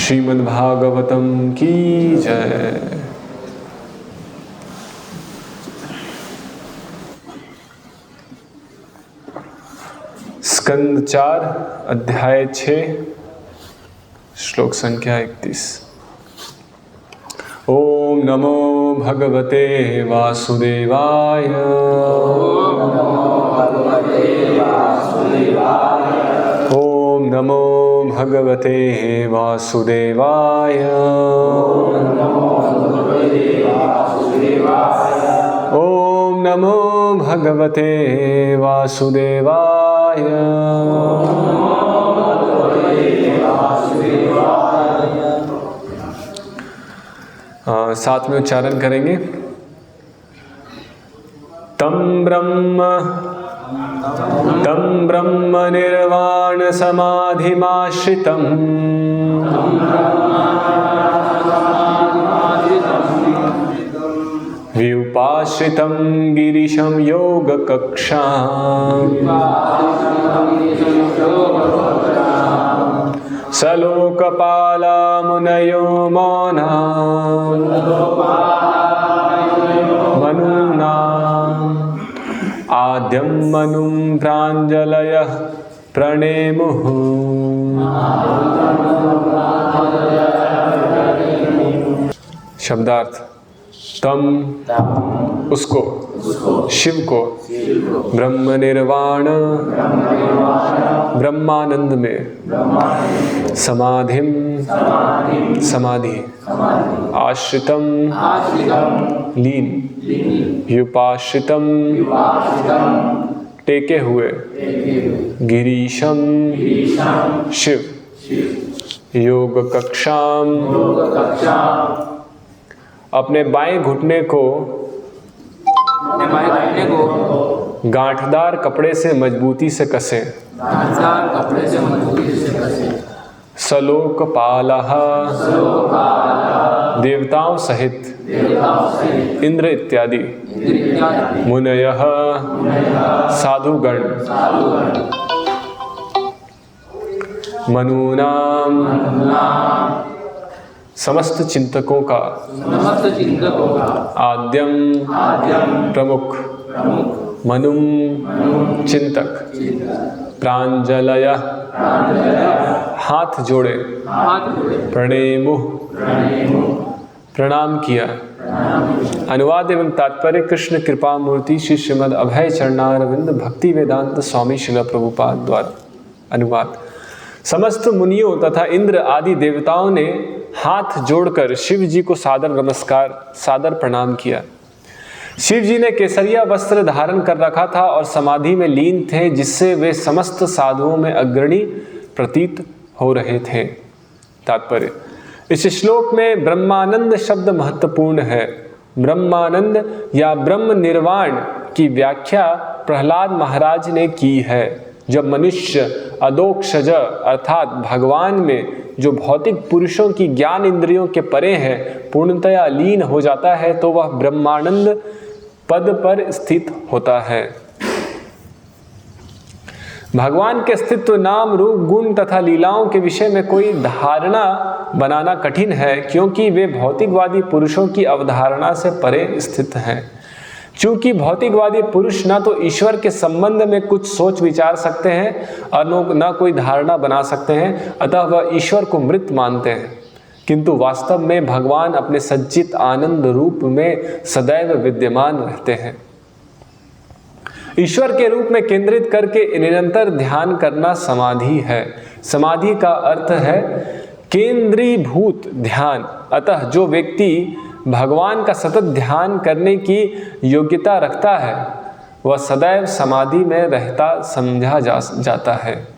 श्रीमद्भागवतम की जय। स्कंद 4 अध्याय 6 श्लोक संख्या 31। ओम नमो भगवते वासुदेवाय। ओम नमो भगवते वासुदेवाय। ओम नमो भगवते वासुदेवाय। साथ में उच्चारण करेंगे। तम ब्रह्म निर्वाण समाधिमाश्रितम् व्युपाश्रितं गिरिशं योगकक्षाम् सलोकपाला मुनयो मौना मनूनाम् आद्यं मनुं प्राञ्जलयः प्रणेमुः। शब्दार्थ। तम उसको, शिव को, ब्रह्म निर्वाण ब्रह्मानंद में, समाधिम समाधि, आश्रितम लीन, युपाश्रितम टेके हुए, गिरीशम शिव, योग कक्षाम अपने बाएं घुटने को गांठदार कपड़े से मजबूती से कसें। सलोकपालः देवताओं सहित, इंद्र इत्यादि, मुनयः साधुगण, मनूनाम समस्त चिंतकों का, आद्यम प्रमुख, मनुम चिंतक, प्रांजलय हाथ जोड़े, प्रणेमुः प्रणाम किया। अनुवाद एवं तात्पर्य कृष्ण कृपा मूर्ति श्री श्रीमद् अभय चरणारविंद भक्ति वेदांत स्वामी श्रील प्रभुपाद द्वारा। अनुवाद। समस्त मुनियों तथा इंद्र आदि देवताओं ने हाथ जोड़कर शिव जी को सादर नमस्कार, सादर प्रणाम किया। शिव जी ने केसरिया वस्त्र धारण कर रखा था और समाधि में लीन थे, जिससे वे समस्त साधुओं में अग्रणी प्रतीत हो रहे थे। तात्पर्य। इस श्लोक में ब्रह्मानंद शब्द महत्वपूर्ण है। ब्रह्मानंद या ब्रह्म निर्वाण की व्याख्या प्रहलाद महाराज ने की है। जब मनुष्य अदोक्षज अर्थात भगवान में, जो भौतिक पुरुषों की ज्ञान इंद्रियों के परे है, पूर्णतया लीन हो जाता है, तो वह ब्रह्मानंद पद पर स्थित होता है। भगवान के अस्तित्व, नाम, रूप, गुण तथा लीलाओं के विषय में कोई धारणा बनाना कठिन है, क्योंकि वे भौतिकवादी पुरुषों की अवधारणा से परे स्थित हैं। चूंकि भौतिकवादी पुरुष ना तो ईश्वर के संबंध में कुछ सोच विचार सकते हैं और ना कोई धारणा बना सकते हैं, अतः वह ईश्वर को मृत मानते हैं। किंतु वास्तव में भगवान अपने सच्चित आनंद रूप में सदैव विद्यमान रहते हैं। ईश्वर के रूप में केंद्रित करके निरंतर ध्यान करना समाधि है। समाधि का अर्थ है केंद्रीभूत ध्यान। अतः जो व्यक्ति भगवान का सतत ध्यान करने की योग्यता रखता है, वह सदैव समाधि में रहता समझा जाता है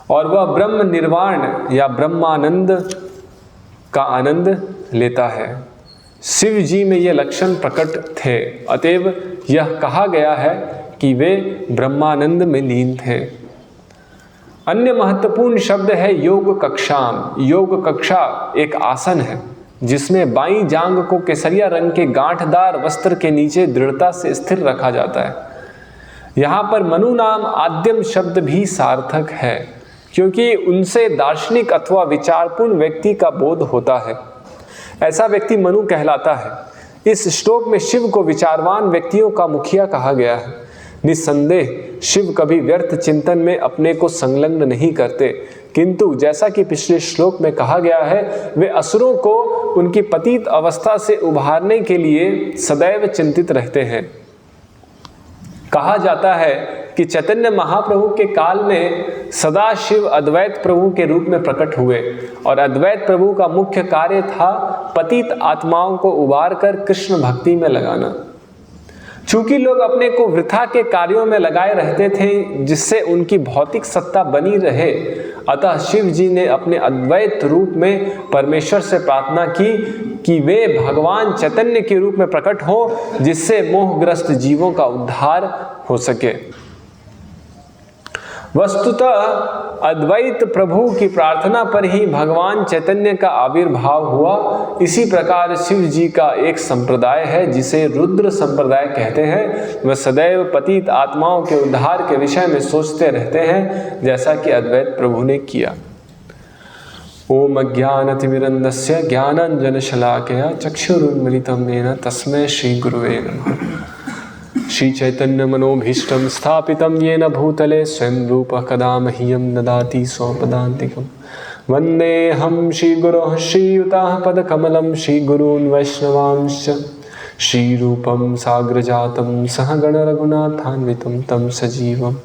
और वह ब्रह्म निर्वाण या ब्रह्मानंद का आनंद लेता है। शिव जी में ये लक्षण प्रकट थे, अतएव यह कहा गया है कि वे ब्रह्मानंद में लीन थे। अन्य महत्वपूर्ण शब्द है योग कक्षाम। योग कक्षा एक आसन है जिसमें बाईं जांघ को केसरिया रंग के गांठदार वस्त्र के नीचे दृढ़ता से स्थिर रखा जाता है। यहाँ पर मनु नाम आद्यम शब्द भी सार्थक है, क्योंकि उनसे दार्शनिक अथवा विचारपूर्ण व्यक्ति का बोध होता है। ऐसा व्यक्ति मनु कहलाता है। इस श्लोक में शिव को विचारवान व्यक्तियों का मुखिया कहा गया है। निस्संदेह शिव कभी व्यर्थ चिंतन में अपने को संलग्न नहीं करते, किंतु जैसा कि पिछले श्लोक में कहा गया है, वे असुरों को उनकी पतित अवस्था से उभारने के लिए सदैव चिंतित रहते हैं। कहा जाता है कि चैतन्य महाप्रभु के काल में सदा शिव अद्वैत प्रभु के रूप में प्रकट हुए और अद्वैत प्रभु का मुख्य कार्य था पतित आत्माओं को उबार कर कृष्ण भक्ति में लगाना। चूंकि लोग अपने को वृथा के कार्यों में लगाए रहते थे जिससे उनकी भौतिक सत्ता बनी रहे, अतः शिव जी ने अपने अद्वैत रूप में परमेश्वर से प्रार्थना की कि वे भगवान चैतन्य के रूप में प्रकट हो, जिससे मोहग्रस्त जीवों का उद्धार हो सके। वस्तुतः अद्वैत प्रभु की प्रार्थना पर ही भगवान चैतन्य का आविर्भाव हुआ। इसी प्रकार शिव जी का एक संप्रदाय है जिसे रुद्र संप्रदाय कहते हैं। वह सदैव पतित आत्माओं के उद्धार के विषय में सोचते रहते हैं, जैसा कि अद्वैत प्रभु ने किया। ओम अज्ञानतिमिरन्धस्य ज्ञानाञ्जनशलाकया चक्षुरुन्मीलितं येन तस्मै श्री गुरुवे नमः। श्री चैतन्य मनोभीष्टं स्थापितं येन भूतले स्वयं रूपः कदा मह्यं ददाति स्वपदान्तिकं। वन्देऽहं श्रीगुरोः श्रीयुताः पदकमलं श्रीगुरून् वैष्णवांश्च। श्रीरूपं साग्रजातं सहगण रघुनाथान्वितं तं सजीवं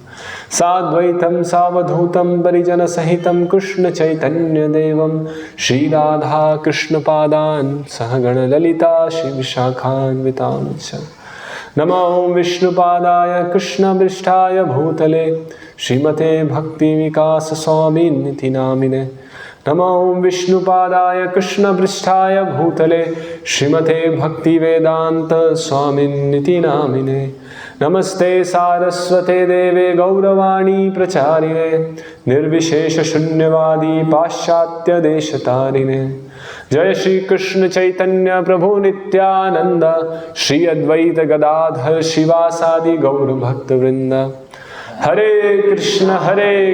साद्वैतं सावधूतं परिजनसहितं कृष्ण चैतन्यदेवं श्रीराधा कृष्णपादान् सहगण ललिता श्रीविशाखान्वितांश्च। नमो विष्णुपादाय कृष्णपृष्ठाय भूतले श्रीमते भक्तिविकास स्वामिनिति नामिने। नमो विष्णुपादाय कृष्णपृष्ठाय भूतले श्रीमते भक्तिवेदांत स्वामिनिति नामिने। नमस्ते सारस्वते देवे गौरवाणी प्रचारिणे निर्विशेष शून्यवादी पाश्चात्य देशतारिणे। जय श्री कृष्ण चैतन्य प्रभु नित्यानंद श्री अद्वैत गदाधर शिवासादि गौर भक्त वृंद। हरे कृष्ण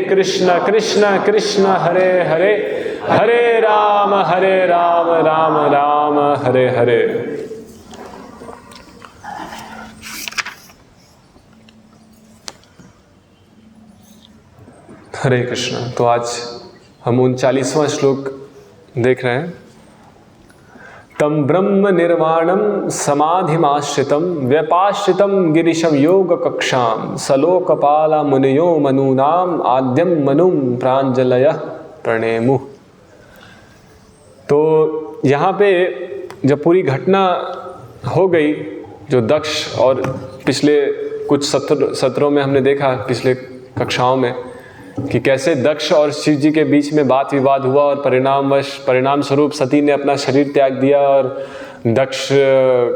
कृष्ण कृष्ण हरे हरे, हरे राम राम राम हरे हरे। हरे कृष्ण। तो आज हम 39वां श्लोक देख रहे हैं। तम ब्रह्म निर्वाणम समाधिमाश्रितम व्यपाश्रितम गिरिशम योग कक्षाम सलोकपाला मुनियो मनूनाम आद्यम मनुम प्रांजलय प्रणेमु। तो यहाँ पे जब पूरी घटना हो गई, जो दक्ष और पिछले कुछ सत्रों में हमने देखा, पिछले कक्षाओं में, कि कैसे दक्ष और शिव जी के बीच में बात विवाद हुआ और परिणाम स्वरूप सती ने अपना शरीर त्याग दिया और दक्ष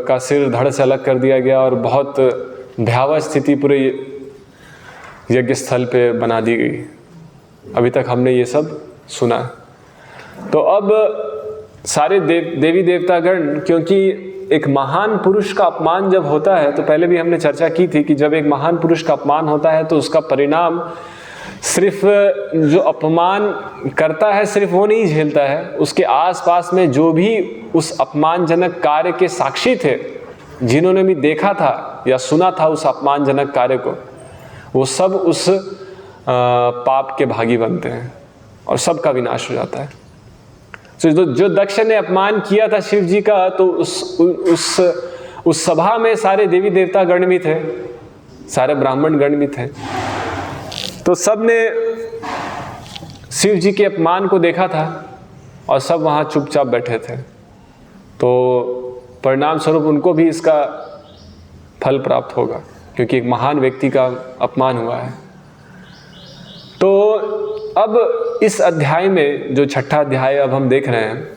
का सिर धड़ से अलग कर दिया गया और बहुत भयावह स्थिति पूरे यज्ञ स्थल पे बना दी गई। अभी तक हमने ये सब सुना। तो अब सारे देवी देवतागण, क्योंकि एक महान पुरुष का अपमान जब होता है, तो पहले भी हमने चर्चा की थी कि जब एक महान पुरुष का अपमान होता है तो उसका परिणाम सिर्फ जो अपमान करता है सिर्फ वो नहीं झेलता है, उसके आसपास में जो भी उस अपमानजनक कार्य के साक्षी थे, जिन्होंने भी देखा था या सुना था उस अपमानजनक कार्य को, वो सब उस पाप के भागी बनते हैं और सबका विनाश हो जाता है। तो जो दक्ष ने अपमान किया था शिव जी का, तो उस सभा में सारे देवी देवता गण भी थे, सारे ब्राह्मण गण भी थे। तो सब ने शिव जी के अपमान को देखा था और सब वहाँ चुपचाप बैठे थे। तो परिणाम स्वरूप उनको भी इसका फल प्राप्त होगा, क्योंकि एक महान व्यक्ति का अपमान हुआ है। तो अब इस अध्याय में, जो छठा अध्याय अब हम देख रहे हैं,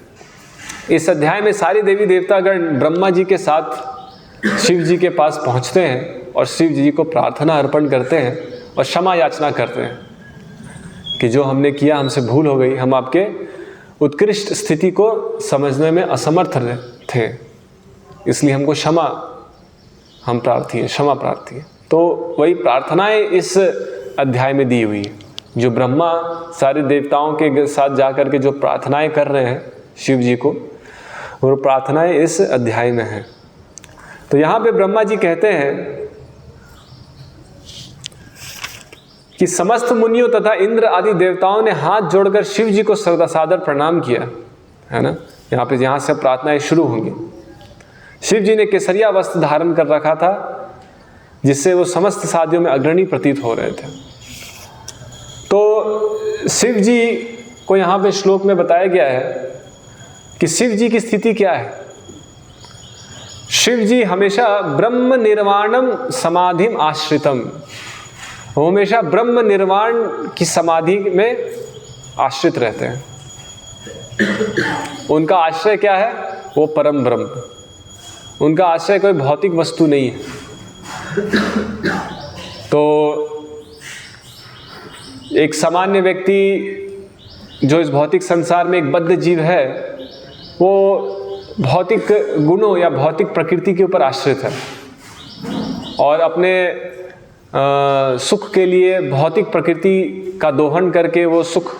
इस अध्याय में सारे देवी देवतागण ब्रह्मा जी के साथ शिव जी के पास पहुँचते हैं और शिव जी को प्रार्थना अर्पण करते हैं और क्षमा याचना करते हैं कि जो हमने किया हमसे भूल हो गई, हम आपके उत्कृष्ट स्थिति को समझने में असमर्थ थे, इसलिए हमको क्षमा प्रार्थी है। तो वही प्रार्थनाएं इस अध्याय में दी हुई है। जो ब्रह्मा सारे देवताओं के साथ जाकर के जो प्रार्थनाएं कर रहे हैं शिव जी को, वो प्रार्थनाएं इस अध्याय में हैं। तो यहाँ पे ब्रह्मा जी कहते हैं कि समस्त मुनियों तथा इंद्र आदि देवताओं ने हाथ जोड़कर शिव जी को सादर प्रणाम किया, है ना। यहाँ से प्रार्थनाएं शुरू होंगी। शिव जी ने केसरिया वस्त्र धारण कर रखा था, जिससे वो समस्त साधियों में अग्रणी प्रतीत हो रहे थे। तो शिव जी को यहाँ पे श्लोक में बताया गया है कि शिव जी की स्थिति क्या है। शिव जी हमेशा ब्रह्म निर्वाणम समाधिम आश्रितम, वो हमेशा ब्रह्म निर्वाण की समाधि में आश्रित रहते हैं। उनका आश्रय क्या है? वो परम ब्रह्म। उनका आश्रय कोई भौतिक वस्तु नहीं है। तो एक सामान्य व्यक्ति जो इस भौतिक संसार में एक बद्ध जीव है, वो भौतिक गुणों या भौतिक प्रकृति के ऊपर आश्रित है और अपने सुख के लिए भौतिक प्रकृति का दोहन करके वो सुख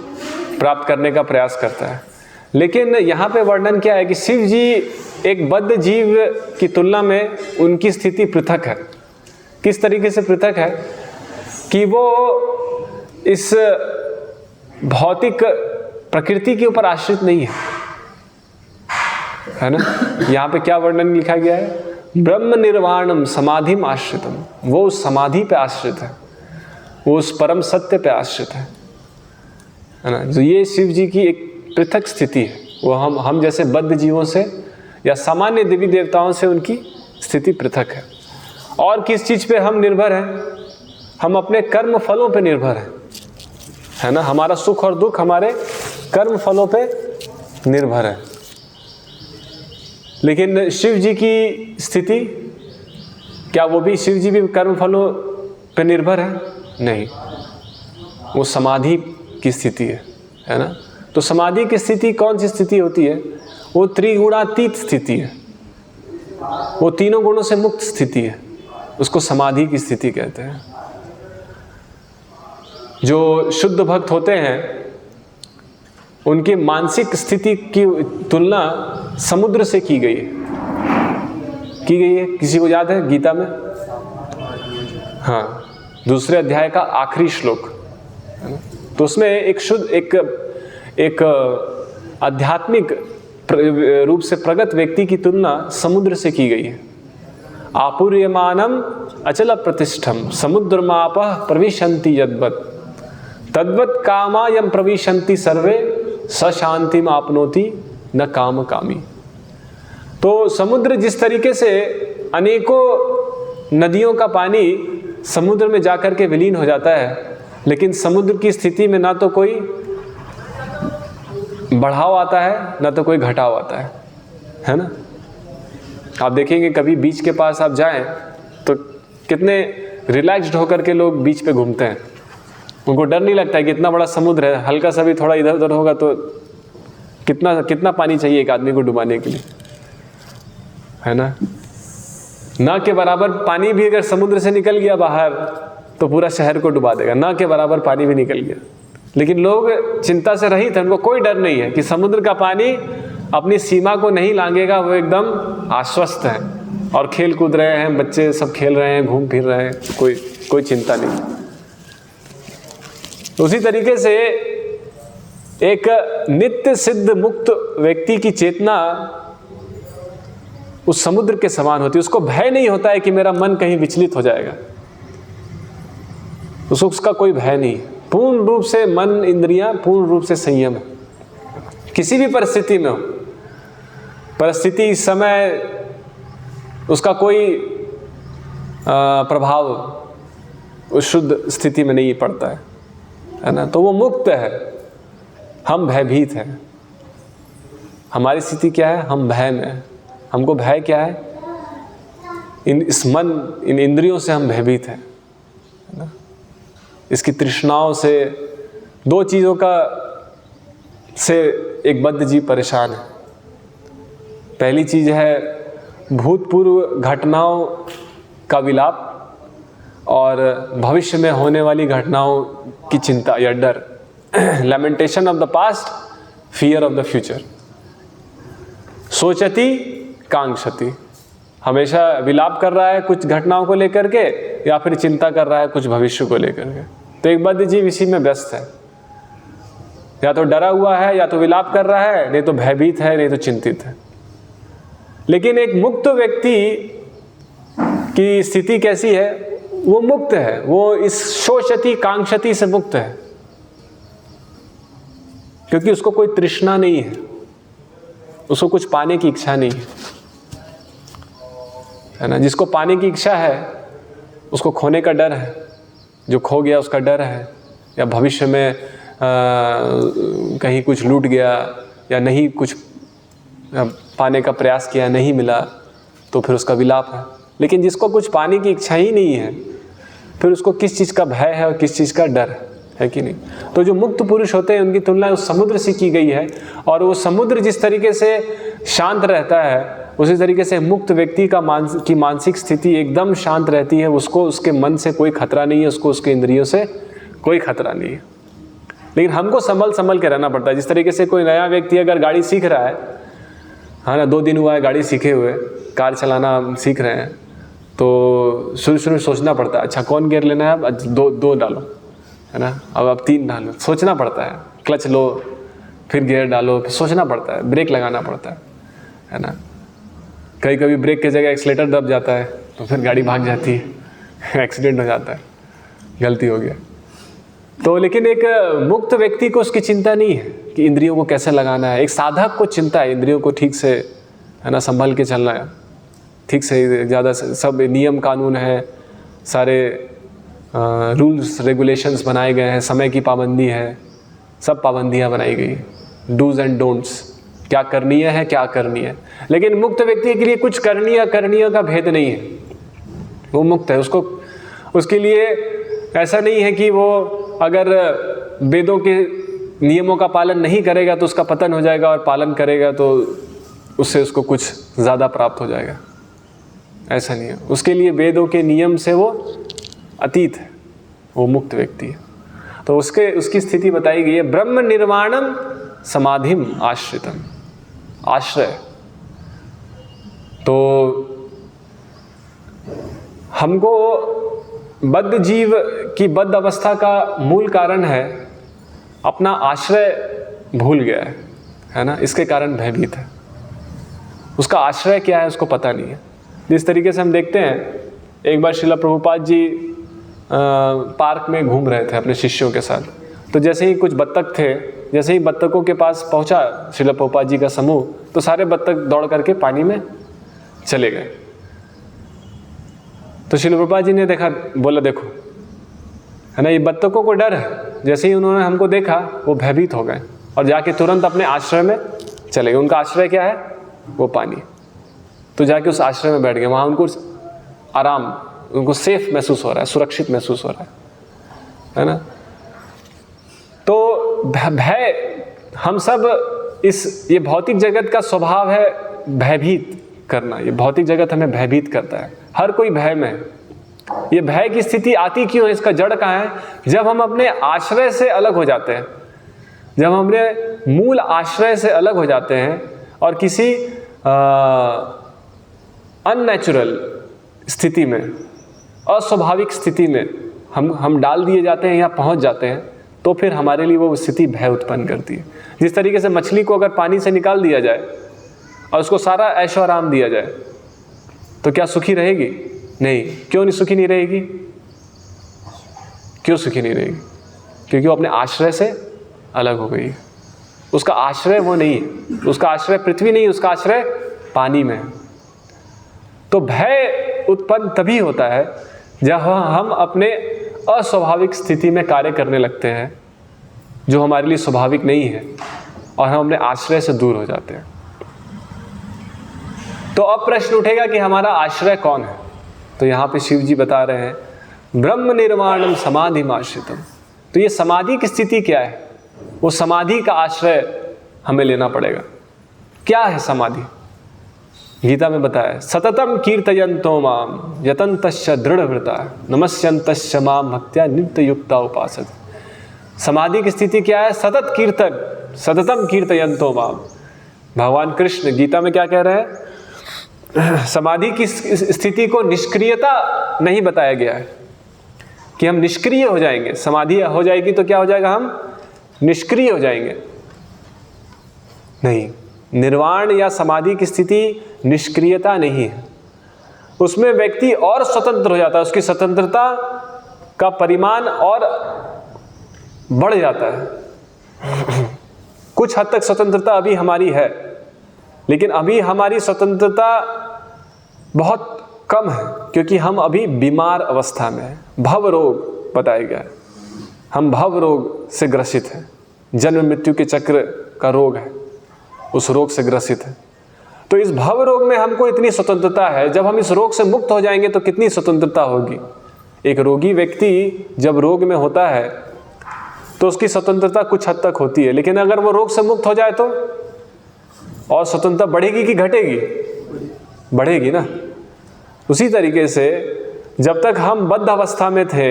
प्राप्त करने का प्रयास करता है। लेकिन यहाँ पे वर्णन क्या है कि शिव जी एक बद्ध जीव की तुलना में उनकी स्थिति पृथक है। किस तरीके से पृथक है कि वो इस भौतिक प्रकृति के ऊपर आश्रित नहीं है ना। यहाँ पे क्या वर्णन लिखा गया है? ब्रह्म निर्वाणम समाधिम आश्रितम, वो उस समाधि पे आश्रित है, वो उस परम सत्य पे आश्रित है ना। तो ये शिव जी की एक पृथक स्थिति है। वो हम जैसे बद्ध जीवों से या सामान्य देवी देवताओं से उनकी स्थिति पृथक है। और किस चीज पे हम निर्भर हैं? हम अपने कर्म फलों पे निर्भर हैं, है ना। हमारा सुख और दुख हमारे कर्म फलों पे निर्भर है। लेकिन शिव जी की स्थिति क्या? वो भी शिव जी भी कर्म फलों पे निर्भर है? नहीं, वो समाधि की स्थिति है ना। तो समाधि की स्थिति कौन सी स्थिति होती है? वो त्रिगुणातीत स्थिति है, वो तीनों गुणों से मुक्त स्थिति है, उसको समाधि की स्थिति कहते हैं। जो शुद्ध भक्त होते हैं उनकी मानसिक स्थिति की तुलना समुद्र से की गई है। किसी को याद है गीता में? हाँ, दूसरे अध्याय का आखिरी श्लोक, तो उसमें एक आध्यात्मिक रूप से प्रगत व्यक्ति की तुलना समुद्र से की गई है। आपूर्यमानम अचल प्रतिष्ठम समुद्रमापः प्रविशन्ति यद्वत् तद्वत् कामायम प्रविशन्ति सर्वे सशांतिम आपनोति न काम कामी। तो समुद्र जिस तरीके से अनेकों नदियों का पानी समुद्र में जाकर के विलीन हो जाता है, लेकिन समुद्र की स्थिति में ना तो कोई बढ़ाव आता है ना तो कोई घटाव आता है ना। आप देखेंगे कभी बीच के पास आप जाएं तो कितने रिलैक्स्ड होकर के लोग बीच पे घूमते हैं। उनको डर नहीं लगता है कि इतना बड़ा समुद्र है, हल्का सा भी थोड़ा इधर उधर होगा तो कितना पानी चाहिए एक आदमी को डुबाने के लिए, है ना। ना के बराबर पानी भी अगर समुद्र से निकल गया बाहर तो पूरा शहर को डुबा देगा, ना के बराबर पानी भी निकल गया। लेकिन लोग चिंता से रहित हैं, उनको कोई डर नहीं है कि समुद्र का पानी अपनी सीमा को नहीं लांघेगा। वो एकदम आश्वस्त हैं और खेल कूद रहे हैं, बच्चे सब खेल रहे हैं, घूम फिर रहे हैं, कोई चिंता नहीं। उसी तरीके से एक नित्य सिद्ध मुक्त व्यक्ति की चेतना उस समुद्र के समान होती है। उसको भय नहीं होता है कि मेरा मन कहीं विचलित हो जाएगा, उसका कोई भय नहीं। पूर्ण रूप से मन इंद्रियां पूर्ण रूप से संयम है। किसी भी परिस्थिति में हो, परिस्थिति समय उसका कोई प्रभाव उस शुद्ध स्थिति में नहीं पड़ता है ना। तो वो मुक्त है, हम भयभीत हैं। हमारी स्थिति क्या है? हम भय में हैं। हमको भय क्या है? इन इंद्रियों से हम भयभीत हैं ना। इसकी तृष्णाओं से, दो चीज़ों का से एक बद्ध जीव परेशान है। पहली चीज़ है भूतपूर्व घटनाओं का विलाप, और भविष्य में होने वाली घटनाओं की चिंता या डर। Lamentation of the past, fear of the future. सोचती कांक्षति, हमेशा विलाप कर रहा है कुछ घटनाओं को लेकर के, या फिर चिंता कर रहा है कुछ भविष्य को लेकर के। तो एक बद्ध जीव इसी में व्यस्त है, या तो डरा हुआ है, या तो विलाप कर रहा है, नहीं तो भयभीत है, नहीं तो चिंतित है। लेकिन एक मुक्त व्यक्ति की स्थिति कैसी है? वो मुक्त है, वो इस शोचती कांक्षति से मुक्त है, क्योंकि उसको कोई तृष्णा नहीं है, उसको कुछ पाने की इच्छा नहीं है ना। जिसको पाने की इच्छा है उसको खोने का डर है, जो खो गया उसका डर है, या भविष्य में कहीं कुछ लूट गया या नहीं कुछ पाने का प्रयास किया, नहीं मिला, तो फिर उसका विलाप है। लेकिन जिसको कुछ पाने की इच्छा ही नहीं है, फिर उसको किस चीज़ का भय है और किस चीज़ का डर है कि नहीं। तो जो मुक्त पुरुष होते हैं उनकी तुलना उस समुद्र से की गई है, और वो समुद्र जिस तरीके से शांत रहता है, उसी तरीके से मुक्त व्यक्ति की मानसिक स्थिति एकदम शांत रहती है। उसको उसके मन से कोई खतरा नहीं है, उसको उसके इंद्रियों से कोई खतरा नहीं है। लेकिन हमको संभल के रहना पड़ता है। जिस तरीके से कोई नया व्यक्ति अगर गाड़ी सीख रहा है ना, 2 दिन हुआ है गाड़ी सीखे हुए, कार चलाना सीख रहे हैं, तो शुरू सोचना पड़ता है, अच्छा कौन गियर लेना है, अब दो डालो, है ना, अब 3 डालो, सोचना पड़ता है। क्लच लो, फिर गियर डालो, फिर सोचना पड़ता है, ब्रेक लगाना पड़ता है ना। कभी ब्रेक की जगह एक्सीलेटर दब जाता है, तो फिर गाड़ी भाग जाती है, एक्सीडेंट हो जाता है, गलती हो गया। तो लेकिन एक मुक्त व्यक्ति को उसकी चिंता नहीं है कि इंद्रियों को कैसे लगाना है। एक साधक को चिंता है इंद्रियों को ठीक से, है ना, संभल के चलना है, ठीक से, ज़्यादा सब नियम कानून है, सारे रूल्स रेगुलेशंस बनाए गए हैं, समय की पाबंदी है, सब पाबंदियाँ बनाई गई, डूज एंड डोंट्स, क्या करनीय है क्या करनी है। लेकिन मुक्त व्यक्ति के लिए कुछ करनीय का भेद नहीं है, वो मुक्त है। उसके लिए ऐसा नहीं है कि वो अगर वेदों के नियमों का पालन नहीं करेगा तो उसका पतन हो जाएगा, और पालन करेगा तो उससे उसको कुछ ज़्यादा प्राप्त हो जाएगा, ऐसा नहीं है। उसके लिए वेदों के नियम से वो अतीत है, वो मुक्त व्यक्ति है। तो उसकी स्थिति बताई गई है, ब्रह्म निर्वाणम समाधिम आश्रितम, आश्रय। तो हमको बद्ध जीव की बद्ध अवस्था का मूल कारण है अपना आश्रय भूल गया है ना, इसके कारण भयभीत है। उसका आश्रय क्या है उसको पता नहीं है। जिस तरीके से हम देखते हैं, एक बार श्रील प्रभुपाद जी पार्क में घूम रहे थे अपने शिष्यों के साथ, तो जैसे ही कुछ बत्तख थे, जैसे ही बत्तखों के पास पहुंचा श्रील प्रभुपाद जी का समूह, तो सारे बत्तख दौड़ करके पानी में चले गए। तो श्रील प्रभुपाद जी ने देखा, बोला देखो, है ना, ये बत्तखों को डर है। जैसे ही उन्होंने हमको देखा वो भयभीत हो गए और जाके तुरंत अपने आश्रय में चले गए। उनका आश्रय क्या है? वो पानी। तो जाके उस आश्रय में बैठ गए। वहाँ उनको आराम, उनको सेफ महसूस हो रहा है, सुरक्षित महसूस हो रहा है ना। तो भय, हम सब ये भौतिक जगत का स्वभाव है भयभीत करना। ये भौतिक जगत हमें भयभीत करता है, हर कोई भय में। ये भय की स्थिति आती क्यों है? इसका जड़ कहाँ है? जब हम अपने आश्रय से अलग हो जाते हैं, जब हम अपने मूल आश्रय से अलग हो जाते हैं और किसी अननेचुरल स्थिति में, अस्वाभाविक स्थिति में हम डाल दिए जाते हैं या पहुंच जाते हैं, तो फिर हमारे लिए वो स्थिति भय उत्पन्न करती है। जिस तरीके से मछली को अगर पानी से निकाल दिया जाए और उसको सारा ऐशो आराम दिया जाए, तो क्या सुखी रहेगी? नहीं। क्यों नहीं सुखी नहीं रहेगी? क्यों सुखी नहीं रहेगी? क्योंकि वो अपने आश्रय से अलग हो गई है। उसका आश्रय वो नहीं है, उसका आश्रय पृथ्वी नहीं, उसका आश्रय पानी में है। तो भय उत्पन्न तभी होता है जब हम अपने अस्वाभाविक स्थिति में कार्य करने लगते हैं जो हमारे लिए स्वाभाविक नहीं है, और हम अपने आश्रय से दूर हो जाते हैं। तो अब प्रश्न उठेगा कि हमारा आश्रय कौन है? तो यहाँ पे शिव जी बता रहे हैं, ब्रह्म निर्वाणम समाधिम आश्रितम। तो ये समाधि की स्थिति क्या है? वो समाधि का आश्रय हमें लेना पड़ेगा। क्या है समाधि? गीता में बताया, सततम कीर्तयन्तो माम यतन्तश्च दृढ़व्रता नमस्यन्तश्च माम भक्त्या नित्य युक्ता उपासते। समाधि की स्थिति क्या है? सतत कीर्तन, सततम कीर्तयन्तो माम। भगवान कृष्ण गीता में क्या कह रहे हैं? समाधि की स्थिति को निष्क्रियता नहीं बताया गया है कि हम निष्क्रिय हो जाएंगे। समाधि हो जाएगी तो क्या हो जाएगा? हम निष्क्रिय हो जाएंगे। नहीं, निर्वाण या समाधि की स्थिति निष्क्रियता नहीं है, उसमें व्यक्ति और स्वतंत्र हो जाता है, उसकी स्वतंत्रता का परिमाण और बढ़ जाता है। कुछ हद तक स्वतंत्रता अभी हमारी है, लेकिन अभी हमारी स्वतंत्रता बहुत कम है, क्योंकि हम अभी बीमार अवस्था में हैं। भव रोग बताया गया है, हम भव रोग से ग्रसित हैं, जन्म मृत्यु के चक्र का रोग है, उस रोग से ग्रसित है। तो इस भव रोग में हमको इतनी स्वतंत्रता है, जब हम इस रोग से मुक्त हो जाएंगे तो कितनी स्वतंत्रता होगी। एक रोगी व्यक्ति जब रोग में होता है तो उसकी स्वतंत्रता कुछ हद तक होती है, लेकिन अगर वो रोग से मुक्त हो जाए तो और स्वतंत्रता बढ़ेगी कि घटेगी? बढ़ेगी ना। उसी तरीके से जब तक हम बद्ध अवस्था में थे,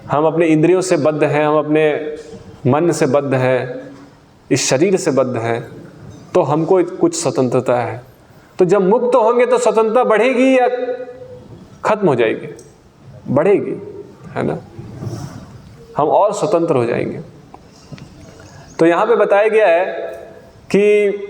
हम अपने इंद्रियों से बद्ध हैं, हम अपने मन से बद्ध हैं, इस शरीर से बद्ध हैं, तो हमको कुछ स्वतंत्रता है। तो जब मुक्त होंगे तो स्वतंत्रता बढ़ेगी या खत्म हो जाएगी? बढ़ेगी, है ना। हम और स्वतंत्र हो जाएंगे। तो यहाँ पे बताया गया है कि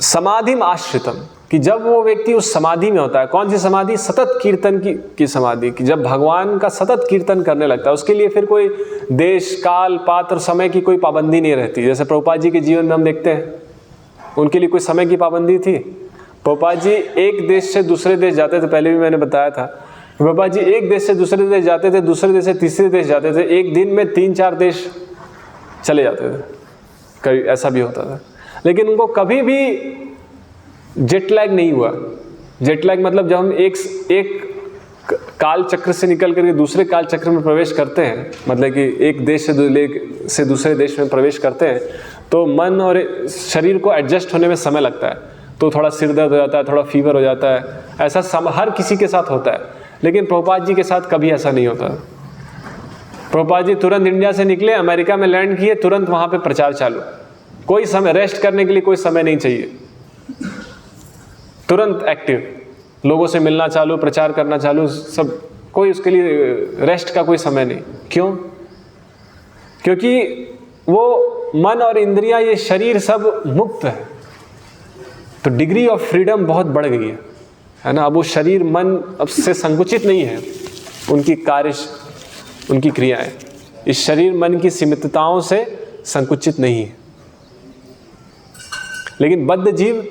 समाधिम आश्रितम, कि जब वो व्यक्ति उस समाधि में होता है, कौन सी समाधि? सतत कीर्तन की समाधि, कि जब भगवान का सतत कीर्तन करने लगता है, उसके लिए फिर कोई देश काल पात्र समय की कोई पाबंदी नहीं रहती। जैसे प्रभुपाद जी के जीवन में हम देखते हैं, उनके लिए कोई समय की पाबंदी थी? प्रभुपाद जी एक देश से दूसरे देश जाते थे, पहले भी मैंने बताया था। प्रभुपाद जी एक देश से दूसरे देश जाते थे, दूसरे देश से तीसरे देश जाते थे, एक दिन में 3-4 देश चले जाते थे, कभी ऐसा भी होता था। लेकिन उनको कभी भी जेट लैग नहीं हुआ। जेट लैग मतलब जब हम एक काल चक्र से निकल करके दूसरे काल चक्र में प्रवेश करते हैं, मतलब कि एक देश से दूसरे देश में प्रवेश करते हैं, तो मन और शरीर को एडजस्ट होने में समय लगता है। तो थोड़ा सिर दर्द हो जाता है, थोड़ा फीवर हो जाता है, ऐसा हर किसी के साथ होता है। लेकिन प्रभुपाद जी के साथ कभी ऐसा नहीं होता। प्रभुपाद जी तुरंत इंडिया से निकले, अमेरिका में लैंड किए, तुरंत वहाँ पे प्रचार चालू। कोई समय रेस्ट करने के लिए कोई समय नहीं चाहिए, तुरंत एक्टिव, लोगों से मिलना चालू, प्रचार करना चालू, सब। कोई उसके लिए रेस्ट का कोई समय नहीं। क्यों? क्योंकि वो मन और इंद्रियां, ये शरीर सब मुक्त है, तो डिग्री ऑफ फ्रीडम बहुत बढ़ गई है ना। अब वो शरीर मन अब से संकुचित नहीं है, उनकी कार्य, उनकी क्रियाएं इस शरीर मन की सीमितताओं से संकुचित नहीं है। लेकिन बद्ध जीव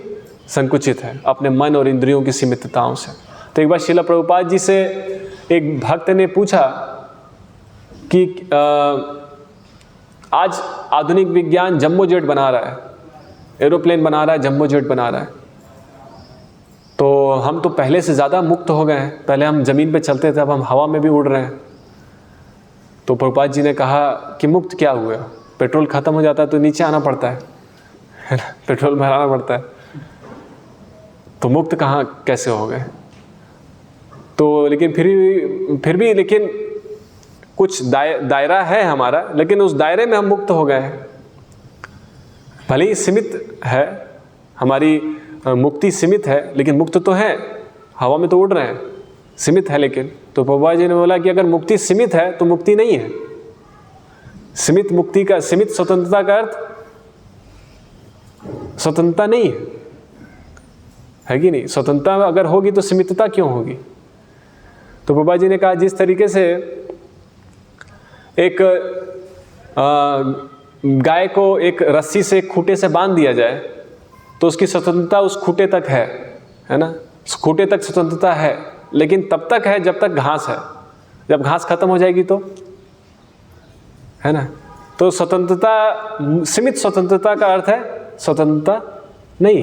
संकुचित है अपने मन और इंद्रियों की सीमितताओं से। तो एक बार श्रील प्रभुपाद जी से एक भक्त ने पूछा कि आज आधुनिक विज्ञान जंबो जेट बना रहा है, एरोप्लेन बना रहा है, जंबो जेट बना रहा है, तो हम तो पहले से ज़्यादा मुक्त हो गए हैं। पहले हम ज़मीन पे चलते थे, अब हम हवा में भी उड़ रहे हैं। तो प्रभुपाद जी ने कहा कि मुक्त क्या हुआ? पेट्रोल ख़त्म हो जाता है तो नीचे आना पड़ता है ना, पेट्रोल भराना पड़ता है, तो मुक्त कहाँ कैसे हो गए? तो लेकिन फिर भी लेकिन कुछ दायरा है हमारा, लेकिन उस दायरे में हम मुक्त हो गए हैं। भले ही सीमित है हमारी मुक्ति, सीमित है, लेकिन मुक्त तो है, हवा में तो उड़ रहे हैं, सीमित है। लेकिन तो प्रभुपाद जी ने बोला कि अगर मुक्ति सीमित है तो मुक्ति नहीं है। सीमित मुक्ति का, सीमित स्वतंत्रता का अर्थ स्वतंत्रता नहीं है कि नहीं? स्वतंत्रता अगर होगी तो सीमितता क्यों होगी? तो प्रभुपाद जी ने कहा जिस तरीके से एक गाय को एक रस्सी से खूंटे से बांध दिया जाए तो उसकी स्वतंत्रता उस खूंटे तक है ना, उस खूंटे तक स्वतंत्रता है, लेकिन तब तक है जब तक घास है। जब घास खत्म हो जाएगी तो, है ना, तो स्वतंत्रता, सीमित स्वतंत्रता का अर्थ है स्वतंत्रता नहीं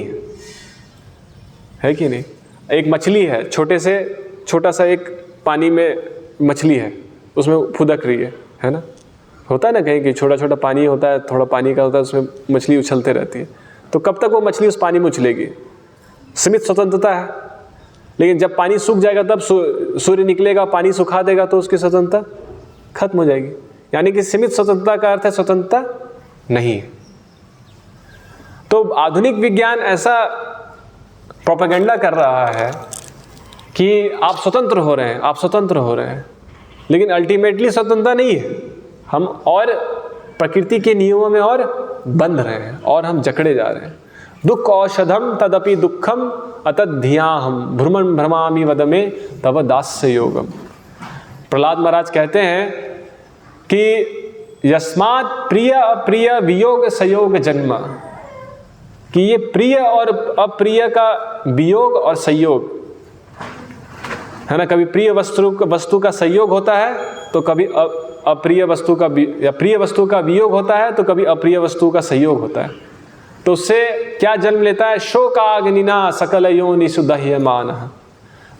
है कि नहीं? एक मछली है, छोटा सा एक पानी में मछली है, उसमें फुदक रही है ना। होता है ना कहीं कि छोटा छोटा पानी होता है, थोड़ा पानी का होता है, उसमें मछली उछलते रहती है। तो कब तक वो मछली उस पानी में उछलेगी? सीमित स्वतंत्रता है, लेकिन जब पानी सूख जाएगा तब सूर्य निकलेगा, पानी सुखा देगा तो उसकी स्वतंत्रता खत्म हो जाएगी। यानी कि सीमित स्वतंत्रता का अर्थ है स्वतंत्रता नहीं है। तो आधुनिक विज्ञान ऐसा प्रोपेगेंडा कर रहा है कि आप स्वतंत्र हो रहे हैं, आप स्वतंत्र हो रहे हैं, लेकिन अल्टीमेटली स्वतंत्रता नहीं है। हम और प्रकृति के नियमों में और बंध रहे हैं और हम जकड़े जा रहे हैं। दुख औषधम तदपि दुखम अतद्धियाहम भ्रमण भ्रमामि वद में तव दास्य योगम। प्रहलाद महाराज कहते हैं कि यस्मात् प्रिय अप्रिय वियोग संयोग जन्म, कि ये प्रिय और अप्रिय का वियोग और संयोग है ना, कभी प्रिय वस्तु का संयोग होता है तो कभी अप्रिय वस्तु का या प्रिय वस्तु का वियोग होता है तो कभी अप्रिय वस्तु का संयोग होता है। तो उससे क्या जन्म लेता है? शोकाग्निना सकल योनिषु दह्यमानः।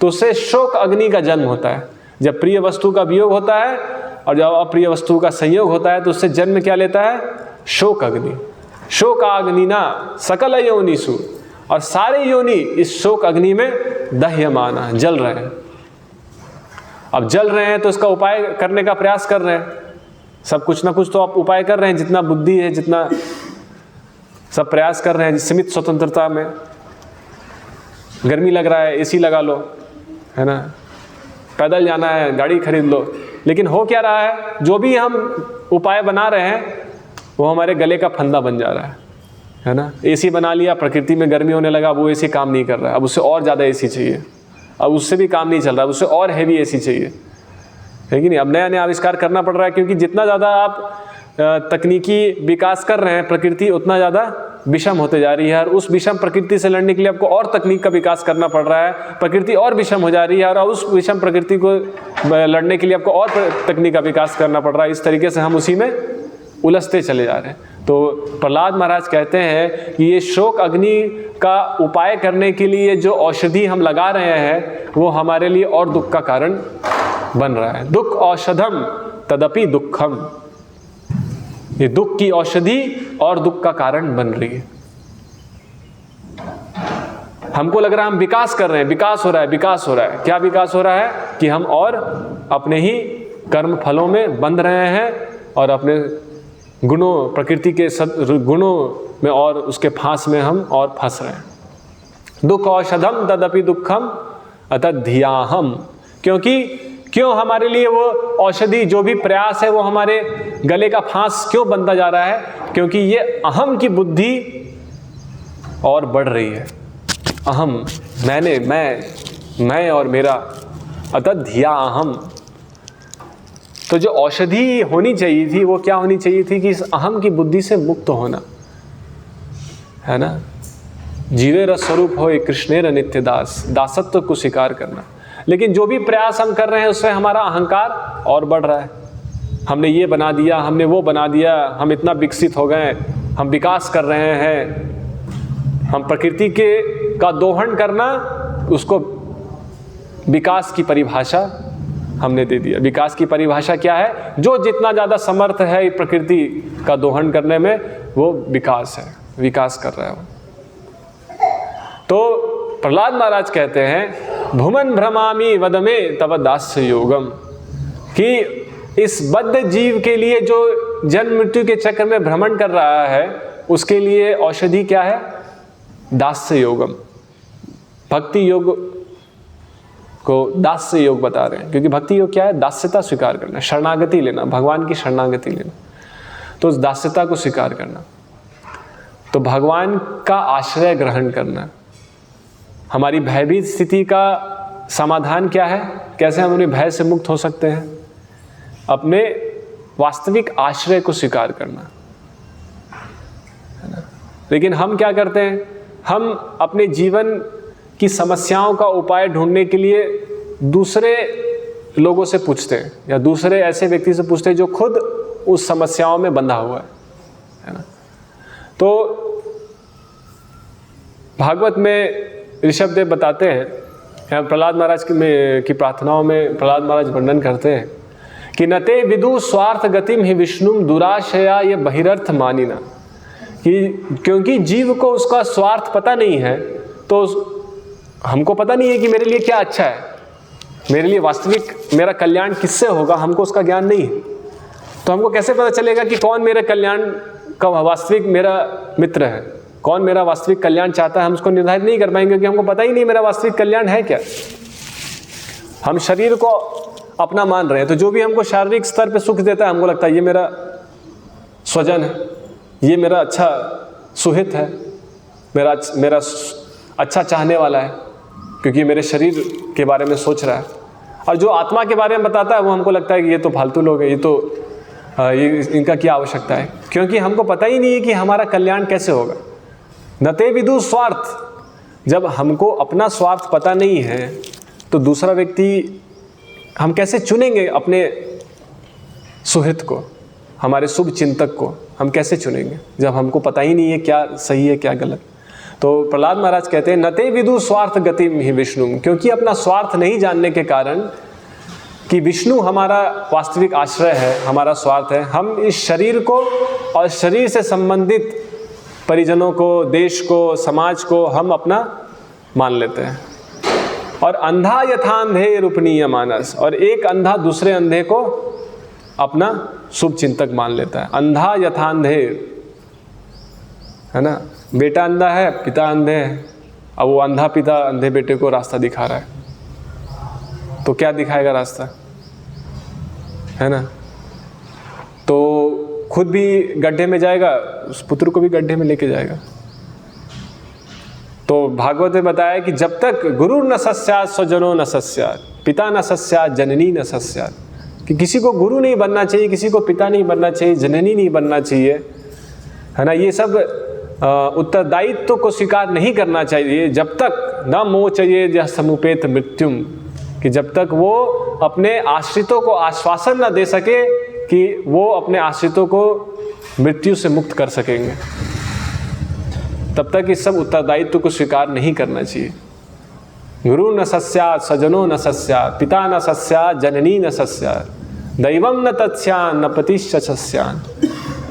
तो उससे शोक अग्नि का जन्म होता है। जब प्रिय वस्तु का वियोग होता है और जब अप्रिय वस्तु का संयोग होता है तो उससे जन्म क्या लेता है? शोक अग्नि। शोकाग्निना सकल योनिषु, और सारे योनि इस शोक अग्नि में दह्यमानः, जल रहे हैं। अब जल रहे हैं तो इसका उपाय करने का प्रयास कर रहे हैं, सब कुछ ना कुछ तो आप उपाय कर रहे हैं, जितना बुद्धि है, जितना सब प्रयास कर रहे हैं सीमित स्वतंत्रता में। गर्मी लग रहा है, एसी लगा लो, है ना, पैदल जाना है, गाड़ी खरीद लो, लेकिन हो क्या रहा है? जो भी हम उपाय बना रहे हैं वो हमारे गले का फंदा बन जा रहा है ना। एसी बना लिया, प्रकृति में गर्मी होने लगा, वो एसी काम नहीं कर रहा है, अब उससे और ज़्यादा एसी चाहिए, अब उससे भी काम नहीं चल रहा, उससे और हैवी एसी चाहिए, है कि नहीं। अब नया नया आविष्कार करना पड़ रहा है, क्योंकि जितना ज़्यादा आप तकनीकी विकास कर रहे हैं, प्रकृति उतना ज़्यादा विषम होते जा रही है, और उस विषम प्रकृति से लड़ने के लिए आपको और तकनीक का विकास करना पड़ रहा है। प्रकृति और विषम हो जा रही है, और उस विषम प्रकृति को लड़ने के लिए आपको और तकनीक का विकास करना पड़ रहा है। इस तरीके से हम उसी में उलझते चले जा रहे हैं। तो प्रहलाद महाराज कहते हैं कि ये शोक अग्नि का उपाय करने के लिए जो औषधि हम लगा रहे हैं वो हमारे लिए और दुख का कारण बन रहा है। दुख औषधम तदपि दुखम, ये दुख की औषधि और दुख का कारण बन रही है। हमको लग रहा है हम विकास कर रहे हैं, विकास हो रहा है, विकास हो रहा है। क्या विकास हो रहा है? कि हम और अपने ही कर्म फलों में बंध रहे हैं और अपने गुणों, प्रकृति के गुणों में और उसके फांस में हम और फंस रहे हैं। दुख औषधम तदपि दुखम अतद्धियाहम, क्यों हमारे लिए वो औषधि, जो भी प्रयास है वो हमारे गले का फांस क्यों बनता जा रहा है? क्योंकि ये अहम की बुद्धि और बढ़ रही है। अहम, मैंने, मैं और मेरा, अतद्धियाहम। तो जो औषधि होनी चाहिए थी वो क्या होनी चाहिए थी? कि इस अहम की बुद्धि से मुक्त होना, है ना। जीवेर स्वरूप होए कृष्णेर नित्य दास, दासत्व को स्वीकार करना। लेकिन जो भी प्रयास हम कर रहे हैं उससे हमारा अहंकार और बढ़ रहा है। हमने ये बना दिया, हमने वो बना दिया, हम इतना विकसित हो गए, हम विकास कर रहे हैं। हम प्रकृति का दोहन करना, उसको विकास की परिभाषा हमने दे दिया। विकास की परिभाषा क्या है? जो जितना ज़्यादा समर्थ है प्रकृति का दोहन करने में, वो विकास है, विकास कर रहा है वो। तो प्रहलाद महाराज कहते हैं भूमन भ्रमामि वद में तव दास्य योगम, कि इस बद्ध जीव के लिए जो जन्म मृत्यु के चक्र में भ्रमण कर रहा है उसके लिए औषधि क्या है? दास्य योगम। भक्ति योग को दास्य योग बता रहे हैं, क्योंकि भक्ति योग क्या है? दास्यता स्वीकार करना, शरणागति लेना, भगवान की शरणागति लेना। तो उस दास्यता को स्वीकार करना, तो भगवान का आश्रय ग्रहण करना। हमारी भयभीत स्थिति का समाधान क्या है? कैसे हम अपने भय से मुक्त हो सकते हैं? अपने वास्तविक आश्रय को स्वीकार करना, है ना। लेकिन हम क्या करते हैं? हम अपने जीवन की समस्याओं का उपाय ढूंढने के लिए दूसरे लोगों से पूछते हैं, या दूसरे ऐसे व्यक्ति से पूछते हैं जो खुद उस समस्याओं में बंधा हुआ है ना। तो भागवत में ऋषभ देव बताते हैं, प्रहलाद महाराज की प्रार्थनाओं में प्रहलाद महाराज वर्णन करते हैं कि नते विदु स्वार्थ गतिम ही विष्णुम दुराशया ये बहिरर्थ मानिना, कि क्योंकि जीव को उसका स्वार्थ पता नहीं है तो हमको पता नहीं है कि मेरे लिए क्या अच्छा है, मेरे लिए वास्तविक मेरा कल्याण किससे होगा, हमको उसका ज्ञान नहीं है। तो हमको कैसे पता चलेगा कि कौन मेरे कल्याण का वास्तविक मेरा मित्र है, कौन मेरा वास्तविक कल्याण चाहता है? हम उसको निर्धारित नहीं कर पाएंगे क्योंकि हमको पता ही नहीं मेरा वास्तविक कल्याण है क्या। हम शरीर को अपना मान रहे हैं, तो जो भी हमको शारीरिक स्तर पे सुख देता है हमको लगता है ये मेरा स्वजन है, ये मेरा अच्छा सुहित है, मेरा अच्छा चाहने वाला है, क्योंकि मेरे शरीर के बारे में सोच रहा है। और जो आत्मा के बारे में बताता है वो हमको लगता है कि ये तो फालतू लोग हैं, ये इनका क्या आवश्यकता है, क्योंकि हमको पता ही नहीं है कि हमारा कल्याण कैसे होगा। नते विदु स्वार्थ, जब हमको अपना स्वार्थ पता नहीं है तो दूसरा व्यक्ति हम कैसे चुनेंगे? अपने सुहित को, हमारे शुभ चिंतक को हम कैसे चुनेंगे जब हमको पता ही नहीं है क्या सही है क्या गलत। तो प्रहलाद महाराज कहते हैं नते विदु स्वार्थ गतिम ही विष्णु, क्योंकि अपना स्वार्थ नहीं जानने के कारण कि विष्णु हमारा वास्तविक आश्रय है, हमारा स्वार्थ है, हम इस शरीर को और शरीर से संबंधित परिजनों को, देश को, समाज को हम अपना मान लेते हैं। और अंधा यथांधे रूपनीय मानस, और एक अंधा दूसरे अंधे को अपना शुभ चिंतक मान लेता है। अंधा यथांधे, है ना, बेटा अंधा है, पिता अंधे है, अब वो अंधा पिता अंधे बेटे को रास्ता दिखा रहा है, तो क्या दिखाएगा रास्ता, है ना। तो खुद भी गड्ढे में जाएगा, उस पुत्र को भी गड्ढे में लेके जाएगा। तो भागवत में बताया कि जब तक गुरु न सस्यात् स्वजनो न सस्यात्, पिता न सस्यात् जननी न सस्यात्, कि किसी को गुरु नहीं बनना चाहिए, किसी को पिता नहीं बनना चाहिए, जननी नहीं बनना चाहिए, है ना। ये सब उत्तरदायित्व को स्वीकार नहीं करना चाहिए जब तक न मोचये यह समुपेत मृत्युम, कि जब तक वो अपने आश्रितों को आश्वासन न दे सके कि वो अपने आश्रितों को मृत्यु से मुक्त कर सकेंगे, तब तक इस सब उत्तरदायित्व को स्वीकार नहीं करना चाहिए। गुरु न सस्यात् स्वजनो न सस्यात्, पिता न सस्यात् जननी न सस्यात्, दैवम न तत्स्यान् न पतिश्च सस्यान्,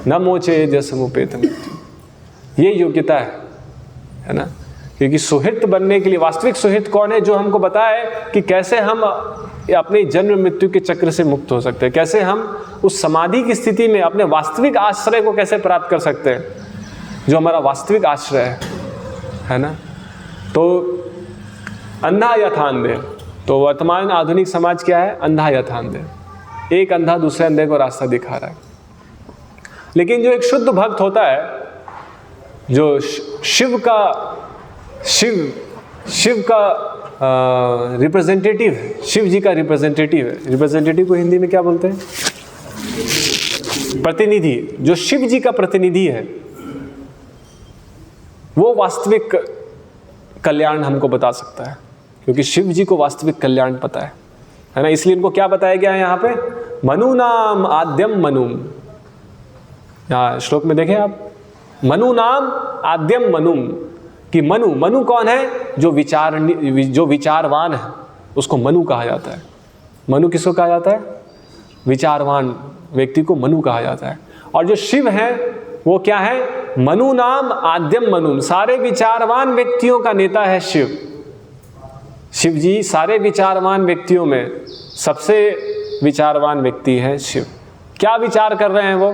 न मोचेद यः समुपेत मृत्यु। ये योग्यता है ना। क्योंकि सुहित बनने के लिए वास्तविक सुहित कौन है? जो हमको बताए कि कैसे हम अपने जन्म मृत्यु के चक्र से मुक्त हो सकते हैं, कैसे हम उस समाधि की स्थिति में अपने वास्तविक आश्रय को कैसे प्राप्त कर सकते हैं, जो हमारा वास्तविक आश्रय है ना। तो अंधा यथांधे, तो वर्तमान आधुनिक समाज क्या है? अंधा यथांधे, एक अंधा दूसरे अंधे को रास्ता दिखा रहा है। लेकिन जो एक शुद्ध भक्त होता है, जो शिव का रिप्रेजेंटेटिव है, शिव जी का रिप्रेजेंटेटिव है। रिप्रेजेंटेटिव को हिंदी में क्या बोलते हैं? प्रतिनिधि। जो शिव जी का प्रतिनिधि है वो वास्तविक कल्याण हमको बता सकता है, क्योंकि शिव जी को वास्तविक कल्याण पता है ना। इसलिए इनको क्या बताया गया है यहाँ पे? मनु नाम आद्यम मनुम। यहाँ श्लोक में देखें आप, मनु नाम आद्यम मनुम, कि मनु कौन है? जो विचारवान है उसको मनु कहा जाता है। मनु किसको कहा जाता है? विचारवान व्यक्ति को मनु कहा जाता है। और जो शिव है वो क्या है? मनु नाम आद्यम मनुम, सारे विचारवान व्यक्तियों का नेता है शिव। शिव जी सारे विचारवान व्यक्तियों में सबसे विचारवान व्यक्ति है शिव। क्या विचार कर रहे हैं वो?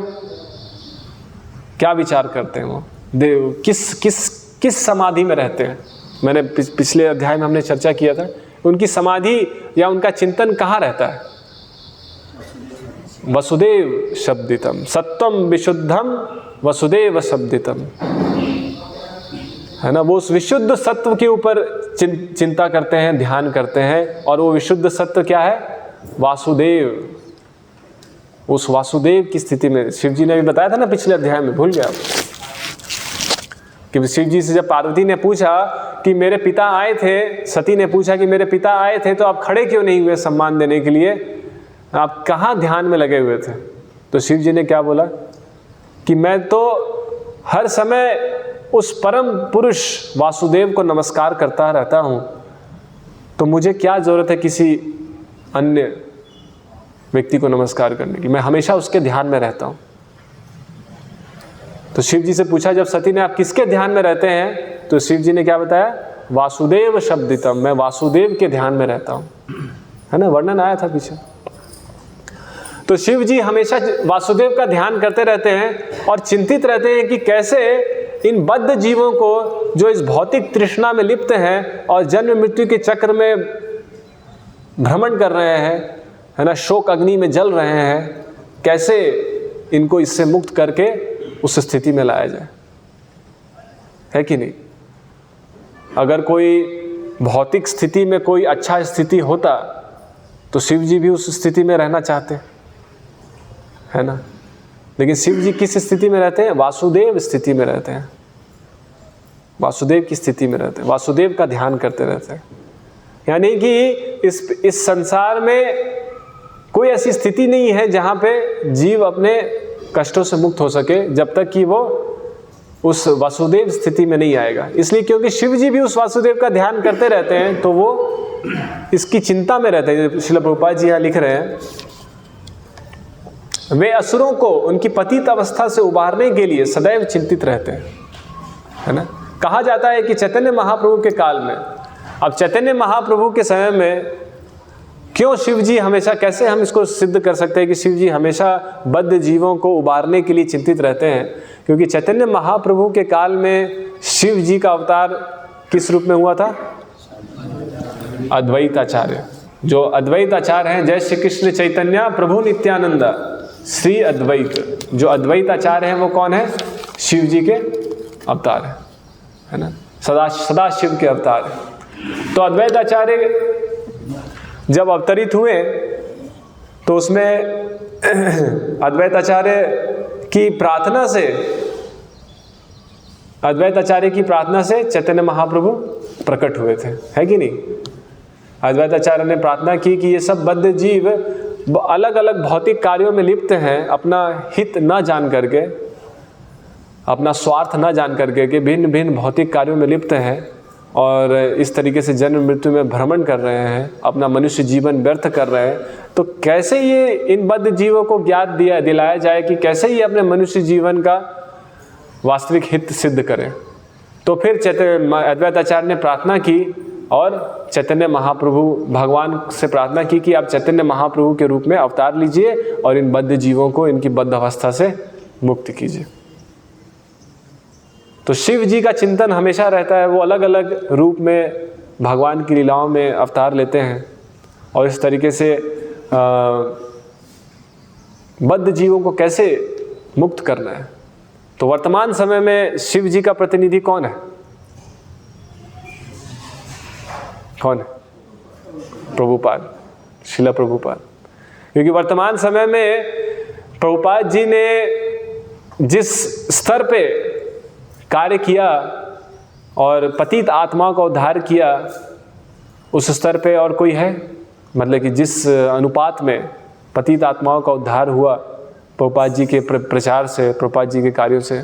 क्या विचार करते हैं वो? देव किस समाधि में रहते हैं? मैंने पिछले अध्याय में हमने चर्चा किया था, उनकी समाधि या उनका चिंतन कहाँ रहता है? वसुदेव शब्दितम सत्वम विशुद्धम वसुदेव शब्दितम, है ना। वो उस विशुद्ध सत्व के ऊपर चिंता करते हैं, ध्यान करते हैं, और वो विशुद्ध सत्व क्या है? वासुदेव। उस वासुदेव की स्थिति में शिव जी ने भी बताया था ना पिछले अध्याय में, भूल गया कि शिव जी से जब पार्वती ने पूछा कि मेरे पिता आए थे, सती ने पूछा कि मेरे पिता आए थे तो आप खड़े क्यों नहीं हुए सम्मान देने के लिए, आप कहाँ ध्यान में लगे हुए थे? तो शिव जी ने क्या बोला कि मैं तो हर समय उस परम पुरुष वासुदेव को नमस्कार करता रहता हूँ, तो मुझे क्या ज़रूरत है किसी अन्य व्यक्ति को नमस्कार करने की, मैं हमेशा उसके ध्यान में रहता हूँ। तो शिव जी से पूछा जब सती ने, आप किसके ध्यान में रहते हैं? तो शिव जी ने क्या बताया? वासुदेव शब्दितम, मैं वासुदेव के ध्यान में रहता हूँ, है ना, वर्णन आया था पीछे। तो शिव जी हमेशा वासुदेव का ध्यान करते रहते हैं और चिंतित रहते हैं कि कैसे इन बद्ध जीवों को जो इस भौतिक तृष्णा में लिप्त हैं और जन्म मृत्यु के चक्र में भ्रमण कर रहे हैं, है ना, शोक अग्नि में जल रहे हैं, कैसे इनको इससे मुक्त करके उस स्थिति में लाया जाए, है कि नहीं। अगर कोई भौतिक स्थिति में कोई अच्छा स्थिति होता तो शिव जी भी उस स्थिति में रहना चाहते, है ना, लेकिन शिव जी किस स्थिति में रहते हैं? वासुदेव स्थिति में रहते हैं, वासुदेव की स्थिति में रहते हैं, वासुदेव का ध्यान करते रहते हैं। यानी कि इस संसार में कोई ऐसी स्थिति नहीं है जहाँ पे जीव अपने कष्टों से मुक्त हो सके जब तक कि वो उस वासुदेव स्थिति में नहीं आएगा। इसलिए क्योंकि शिव जी भी उस वासुदेव का ध्यान करते रहते हैं तो वो इसकी चिंता में रहते हैं। श्रील प्रभुपाद जी यहाँ लिख रहे हैं, वे असुरों को उनकी पतित अवस्था से उबारने के लिए सदैव चिंतित रहते हैं, है ना। कहा जाता है कि चैतन्य महाप्रभु के काल में, अब चैतन्य महाप्रभु के समय में क्यों शिव जी हमेशा, कैसे हम इसको सिद्ध कर सकते हैं कि शिव जी हमेशा बद्ध जीवों को उबारने के लिए चिंतित रहते हैं? क्योंकि चैतन्य महाप्रभु के काल में शिव जी का अवतार किस रूप में हुआ था? अद्वैत आचार्य। जो अद्वैत आचार्य हैं, जय श्री कृष्ण चैतन्य प्रभु नित्यानंद श्री अद्वैत, जो अद्वैत आचार्य हैं वो कौन है? शिव जी के अवतार है ना, सदा शिव के अवतार है। तो अद्वैत आचार्य जब अवतरित हुए तो उसमें अद्वैत आचार्य की प्रार्थना से चैतन्य महाप्रभु प्रकट हुए थे, है कि नहीं। अद्वैत आचार्य ने प्रार्थना की कि ये सब बद्ध जीव अलग अलग भौतिक कार्यों में लिप्त हैं, अपना हित न जान करके, अपना स्वार्थ न जान करके कि भिन्न भिन्न भौतिक कार्यों में लिप्त हैं और इस तरीके से जन्म मृत्यु में भ्रमण कर रहे हैं, अपना मनुष्य जीवन व्यर्थ कर रहे हैं। तो कैसे ये इन बद्ध जीवों को ज्ञात दिलाया जाए कि कैसे ये अपने मनुष्य जीवन का वास्तविक हित सिद्ध करें। तो फिर अद्वैत आचार्य ने प्रार्थना की और चैतन्य महाप्रभु भगवान से प्रार्थना की कि आप चैतन्य महाप्रभु के रूप में अवतार लीजिए और इन बद्ध जीवों को इनकी बद्ध अवस्था से मुक्त कीजिए। तो शिव जी का चिंतन हमेशा रहता है, वो अलग अलग रूप में भगवान की लीलाओं में अवतार लेते हैं और इस तरीके से बद्ध जीवों को कैसे मुक्त करना है। तो वर्तमान समय में शिव जी का प्रतिनिधि कौन है? कौन है? प्रभुपाद, श्रील प्रभुपाद। क्योंकि वर्तमान समय में प्रभुपाद जी ने जिस स्तर पे कार्य किया और पतित आत्माओं का उद्धार किया, उस स्तर पे और कोई है? मतलब कि जिस अनुपात में पतित आत्माओं का उद्धार हुआ प्रभुपाद जी के प्रचार से, प्रभुपाद जी के कार्यों से,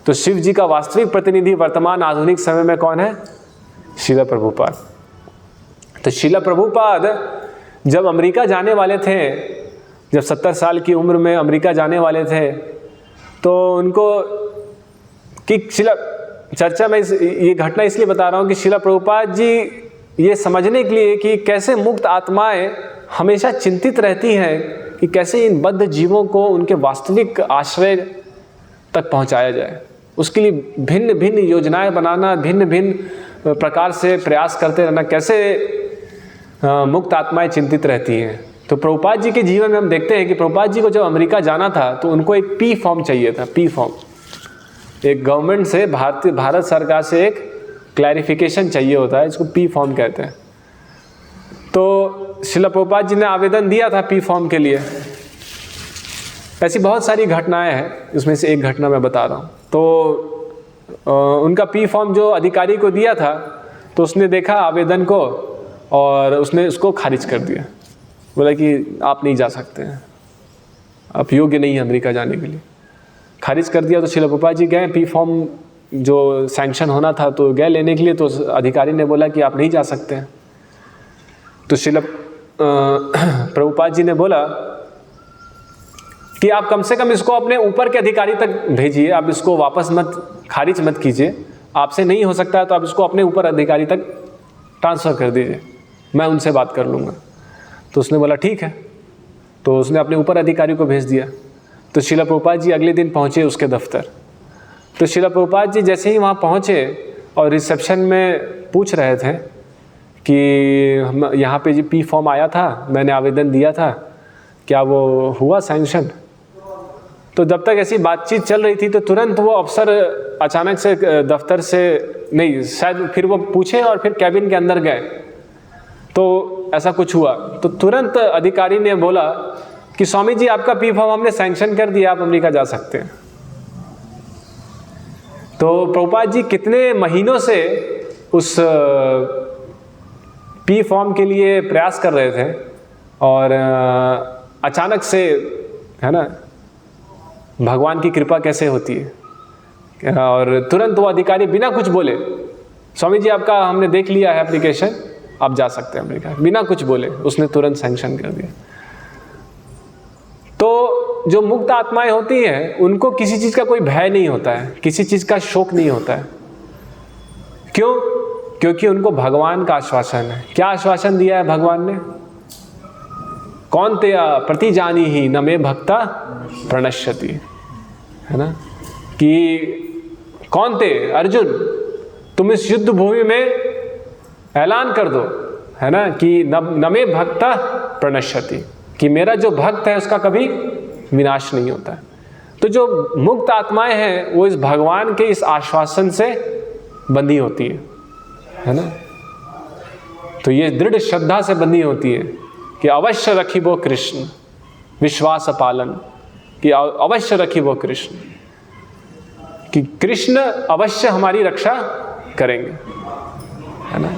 तो शिव जी का वास्तविक प्रतिनिधि वर्तमान आधुनिक समय में कौन है? श्रील प्रभुपाद। तो श्रील प्रभुपाद जब अमेरिका जाने वाले थे, जब 70 साल की उम्र में अमेरिका जाने वाले थे, तो उनको कि चर्चा में ये घटना इसलिए बता रहा हूँ कि श्रील प्रभुपाद जी ये समझने के लिए कि कैसे मुक्त आत्माएं हमेशा चिंतित रहती हैं कि कैसे इन बद्ध जीवों को उनके वास्तविक आश्रय तक पहुँचाया जाए, उसके लिए भिन्न भिन्न योजनाएं बनाना, भिन्न भिन्न प्रकार से प्रयास करते रहना, कैसे मुक्त आत्माएं चिंतित रहती हैं। तो प्रभुपाद जी के जीवन में हम देखते हैं कि प्रभुपाद जी को जब अमेरिका जाना था तो उनको एक पी फॉर्म चाहिए था, पी फॉर्म। एक गवर्नमेंट से, भारत सरकार से एक क्लैरिफिकेशन चाहिए होता है, इसको पी फॉर्म कहते हैं। तो श्रील प्रभुपाद जी ने आवेदन दिया था पी फॉर्म के लिए। ऐसी बहुत सारी घटनाएं हैं, उसमें से एक घटना मैं बता रहा हूँ। तो उनका पी फॉर्म जो अधिकारी को दिया था, तो उसने देखा आवेदन को और उसने उसको खारिज कर दिया, बोला कि आप नहीं जा सकते हैं, आप योग्य नहीं हैं अमेरिका जाने के लिए, खारिज कर दिया। तो श्रील प्रभुपाद जी गए, पी फॉर्म जो सैंक्शन होना था तो गए लेने के लिए, तो अधिकारी ने बोला कि आप नहीं जा सकते हैं। तो श्रील प्रभुपाद जी ने बोला कि आप कम से कम इसको अपने ऊपर के अधिकारी तक भेजिए, आप इसको वापस मत, खारिज मत कीजिए, आपसे नहीं हो सकता है तो आप इसको अपने ऊपर अधिकारी तक ट्रांसफ़र कर दीजिए, मैं उनसे बात कर लूँगा। तो उसने बोला ठीक है। तो उसने अपने ऊपर अधिकारी को भेज दिया। तो श्रील प्रभुपाद जी अगले दिन पहुँचे उसके दफ्तर। तो श्रील प्रभुपाद जी जैसे ही वहाँ पहुँचे और रिसेप्शन में पूछ रहे थे कि हम यहाँ पे जी पी फॉर्म आया था, मैंने आवेदन दिया था, क्या वो हुआ सैंक्शन? तो जब तक ऐसी बातचीत चल रही थी तो तुरंत वो अफसर अचानक से दफ्तर से नहीं, शायद फिर वो पूछे और फिर कैबिन के अंदर गए तो ऐसा कुछ हुआ। तो तुरंत अधिकारी ने बोला कि स्वामी जी आपका पी फॉर्म हमने सैंक्शन कर दिया, आप अमेरिका जा सकते हैं। तो प्रभुपाद जी कितने महीनों से उस पी फॉर्म के लिए प्रयास कर रहे थे और अचानक से, है ना, भगवान की कृपा कैसे होती है, और तुरंत वो अधिकारी बिना कुछ बोले, स्वामी जी आपका हमने देख लिया है एप्लीकेशन, आप जा सकते हैं अमेरिका, बिना कुछ बोले उसने तुरंत सैंक्शन कर दिया। तो जो मुक्त आत्माएं होती हैं उनको किसी चीज़ का कोई भय नहीं होता है, किसी चीज़ का शोक नहीं होता है। क्यों? क्योंकि उनको भगवान का आश्वासन है। क्या आश्वासन दिया है भगवान ने? कौन्तेय प्रतिजानी ही न मे भक्ता प्रणश्यति, है ना, कि कौन्तेय अर्जुन तुम इस युद्ध भूमि में ऐलान कर दो, है ना, कि न मे भक्ता प्रणश्यति, कि मेरा जो भक्त है उसका कभी विनाश नहीं होता है। तो जो मुक्त आत्माएं हैं वो इस भगवान के इस आश्वासन से बंधी होती है ना। तो ये दृढ़ श्रद्धा से बंधी होती है कि अवश्य रखिबो कृष्ण, विश्वास पालन, कि अवश्य रखिबो कृष्ण, कि कृष्ण अवश्य हमारी रक्षा करेंगे, है ना।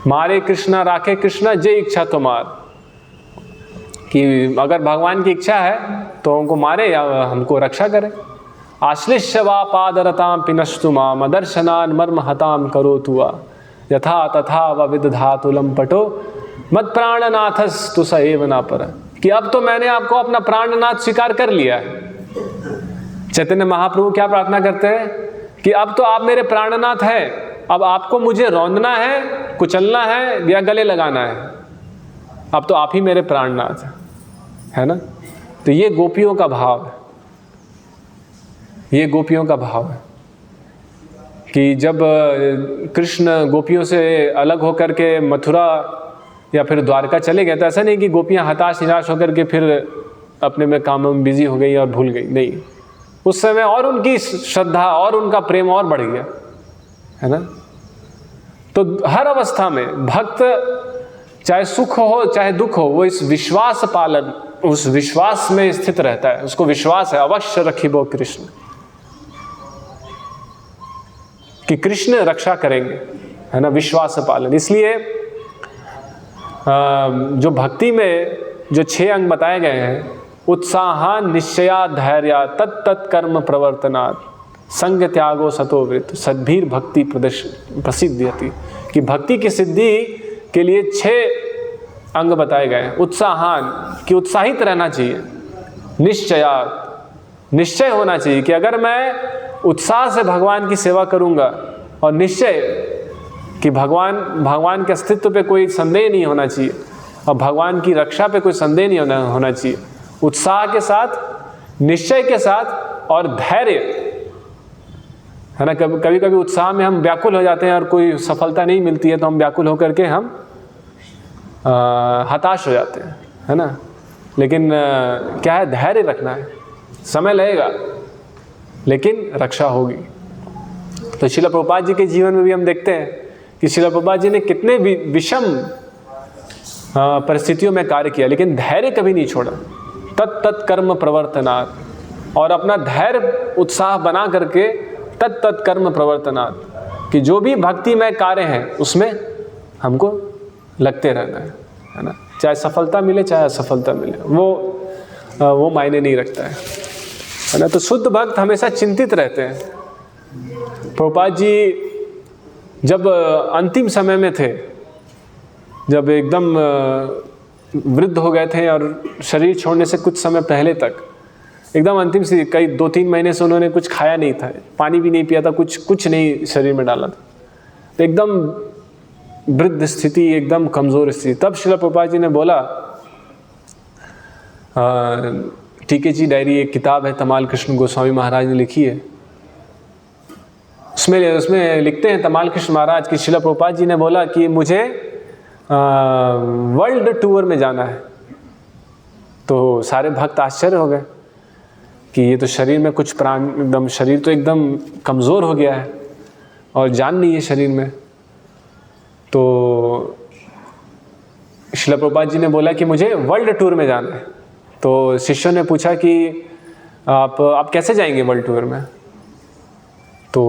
मारे कृष्णा राखे कृष्णा जे इच्छा तो मार, कि अगर भगवान की इच्छा है तो हमको मारे या हमको रक्षा करे। आश्लिष्य वा पादरताम पिनस्तु माम दर्शनान मर्म हताम करोतु वा यथा तथा व विदधातुलम पटो मत प्राणनाथस तु स एव न पर, कि अब तो मैंने आपको अपना प्राणनाथ स्वीकार कर लिया है। चैतन्य महाप्रभु क्या प्रार्थना करते हैं कि अब तो आप मेरे प्राणनाथ हैं, अब आपको मुझे रौंदना है, कुचलना है या गले लगाना है, अब तो आप ही मेरे प्राणनाथ हैं, है ना। तो ये गोपियों का भाव है, ये गोपियों का भाव है कि जब कृष्ण गोपियों से अलग होकर के मथुरा या फिर द्वारका चले गए तो ऐसा नहीं कि गोपियां हताश निराश होकर के फिर अपने में काम में बिजी हो गई और भूल गई, नहीं। उस समय और उनकी श्रद्धा और उनका प्रेम और बढ़ गया, है ना। तो हर अवस्था में भक्त चाहे सुख हो चाहे दुख हो, वो इस विश्वास पालन, उस विश्वास में स्थित रहता है। उसको विश्वास है अवश्य रखिबो कृष्ण, कि कृष्ण रक्षा करेंगे, है ना, विश्वास पालन। इसलिए जो भक्ति में जो 6 अंग बताए गए हैं, उत्साह निश्चया धैर्य तत्त कर्म प्रवर्तनात् संग त्यागो सतोवृत सद्भीर भक्ति प्रसिद्ध्यति, कि भक्ति की सिद्धि के लिए 6 अंग बताए गए हैं। उत्साहान, कि उत्साहित रहना चाहिए, निश्चयात्, निश्चय होना चाहिए कि अगर मैं उत्साह से भगवान की सेवा करूंगा, और निश्चय कि भगवान के अस्तित्व पे कोई संदेह नहीं होना चाहिए और भगवान की रक्षा पे कोई संदेह नहीं होना चाहिए। उत्साह के साथ, निश्चय के साथ और धैर्य, है ना। कभी कभी उत्साह में हम व्याकुल हो जाते हैं और कोई सफलता नहीं मिलती है तो हम व्याकुल होकर के हम हताश हो जाते हैं, है ना। लेकिन क्या है, धैर्य रखना है, समय लगेगा लेकिन रक्षा होगी। तो श्रील प्रभुपाद जी के जीवन में भी हम देखते हैं कि श्रील प्रभुपाद जी ने कितने विषम परिस्थितियों में कार्य किया लेकिन धैर्य कभी नहीं छोड़ा। तत्त कर्म प्रवर्तनात्, और अपना धैर्य उत्साह बना करके तत्त कर्म प्रवर्तनात्, कि जो भी भक्ति में कार्य है उसमें हमको लगते रहना है ना। चाहे सफलता मिले चाहे असफलता मिले, वो मायने नहीं रखता है ना। तो शुद्ध भक्त हमेशा चिंतित रहते हैं। प्रभुपाद जी जब अंतिम समय में थे, जब एकदम वृद्ध हो गए थे और शरीर छोड़ने से कुछ समय पहले तक एकदम अंतिम स्थिति, कई 2-3 महीने से उन्होंने कुछ खाया नहीं था, पानी भी नहीं पिया था, कुछ नहीं शरीर में डाला था, तो एकदम वृद्ध स्थिति, एकदम कमज़ोर स्थिति। तब श्रील प्रभुपाद जी ने बोला, टीके जी डायरी एक किताब है तमाल कृष्ण गोस्वामी महाराज ने लिखी है, उसमें लिखते हैं तमाल कृष्ण महाराज की श्रील प्रभुपाद जी ने बोला कि मुझे वर्ल्ड टूर में जाना है। तो सारे भक्त आश्चर्य हो गए कि ये तो शरीर में कुछ प्राण, एकदम शरीर तो एकदम कमज़ोर हो गया है और जान नहीं है शरीर में। तो श्रील प्रभुपाद जी ने बोला कि मुझे वर्ल्ड टूर में जाना है। तो शिष्यों ने पूछा कि आप कैसे जाएंगे वर्ल्ड टूर में? तो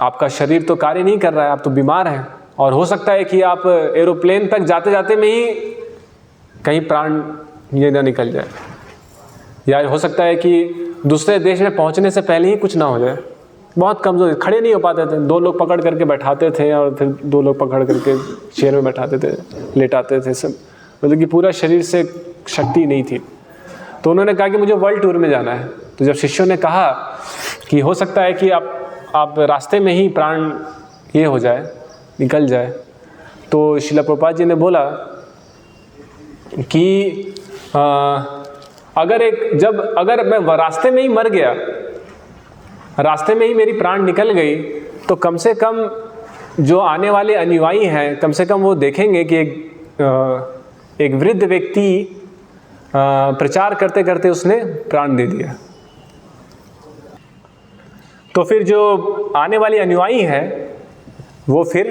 आपका शरीर तो कार्य नहीं कर रहा है, आप तो बीमार हैं, और हो सकता है कि आप एरोप्लेन तक जाते जाते में ही कहीं प्राण ये ना निकल जाए, या हो सकता है कि दूसरे देश में पहुंचने से पहले ही कुछ ना हो जाए। बहुत कमज़ोर, खड़े नहीं हो पाते थे, 2 लोग पकड़ करके बैठाते थे और फिर 2 लोग पकड़ करके चेयर में बैठाते थे, लेटाते थे, सब मतलब कि पूरा शरीर से शक्ति नहीं थी। तो उन्होंने कहा कि मुझे वर्ल्ड टूर में जाना है। तो जब शिष्यों ने कहा कि हो सकता है कि आप रास्ते में ही प्राण ये हो जाए, निकल जाए, तो श्रील प्रभुपाद जी ने बोला कि अगर मैं रास्ते में ही मर गया, रास्ते में ही मेरी प्राण निकल गई, तो कम से कम जो आने वाले अनुयायी हैं, कम से कम वो देखेंगे कि एक वृद्ध व्यक्ति प्रचार करते करते उसने प्राण दे दिया। तो फिर जो आने वाले अनुयायी हैं वो फिर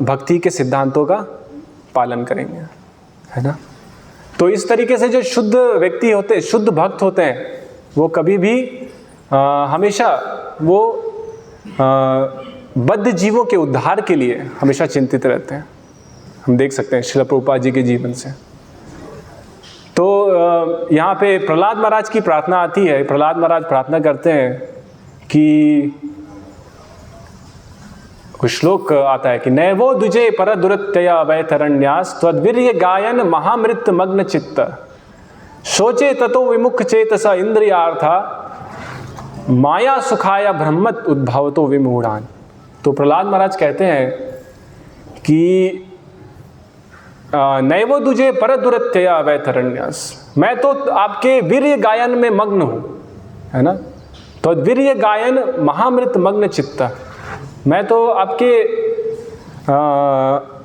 भक्ति के सिद्धांतों का पालन करेंगे, है ना। तो इस तरीके से जो शुद्ध व्यक्ति होते हैं, शुद्ध भक्त होते हैं, वो कभी भी हमेशा वो बद्ध जीवों के उद्धार के लिए हमेशा चिंतित रहते हैं। हम देख सकते हैं श्रील प्रभुपाद जी के जीवन से। तो यहाँ पे प्रहलाद महाराज की प्रार्थना आती है। प्रहलाद महाराज प्रार्थना करते हैं कि कुछ श्लोक आता है कि नैवो दुजे पर दुरत्यया वैतरण्यास त्वद्वीर्य गायन महामृत मग्न चित्त शोचे ततो विमुख चेतसा इंद्रियार्था माया सुखाया ब्रह्मत उद्भवतो विमूढ़ान। तो प्रहलाद महाराज कहते हैं कि नैवो दुजे पर दुरत्यया वैतरण्यास, मैं तो आपके वीर्य गायन में मग्न हूँ, है ना। तो वीर्य गायन महामृत मग्न चित्त, मैं तो आपके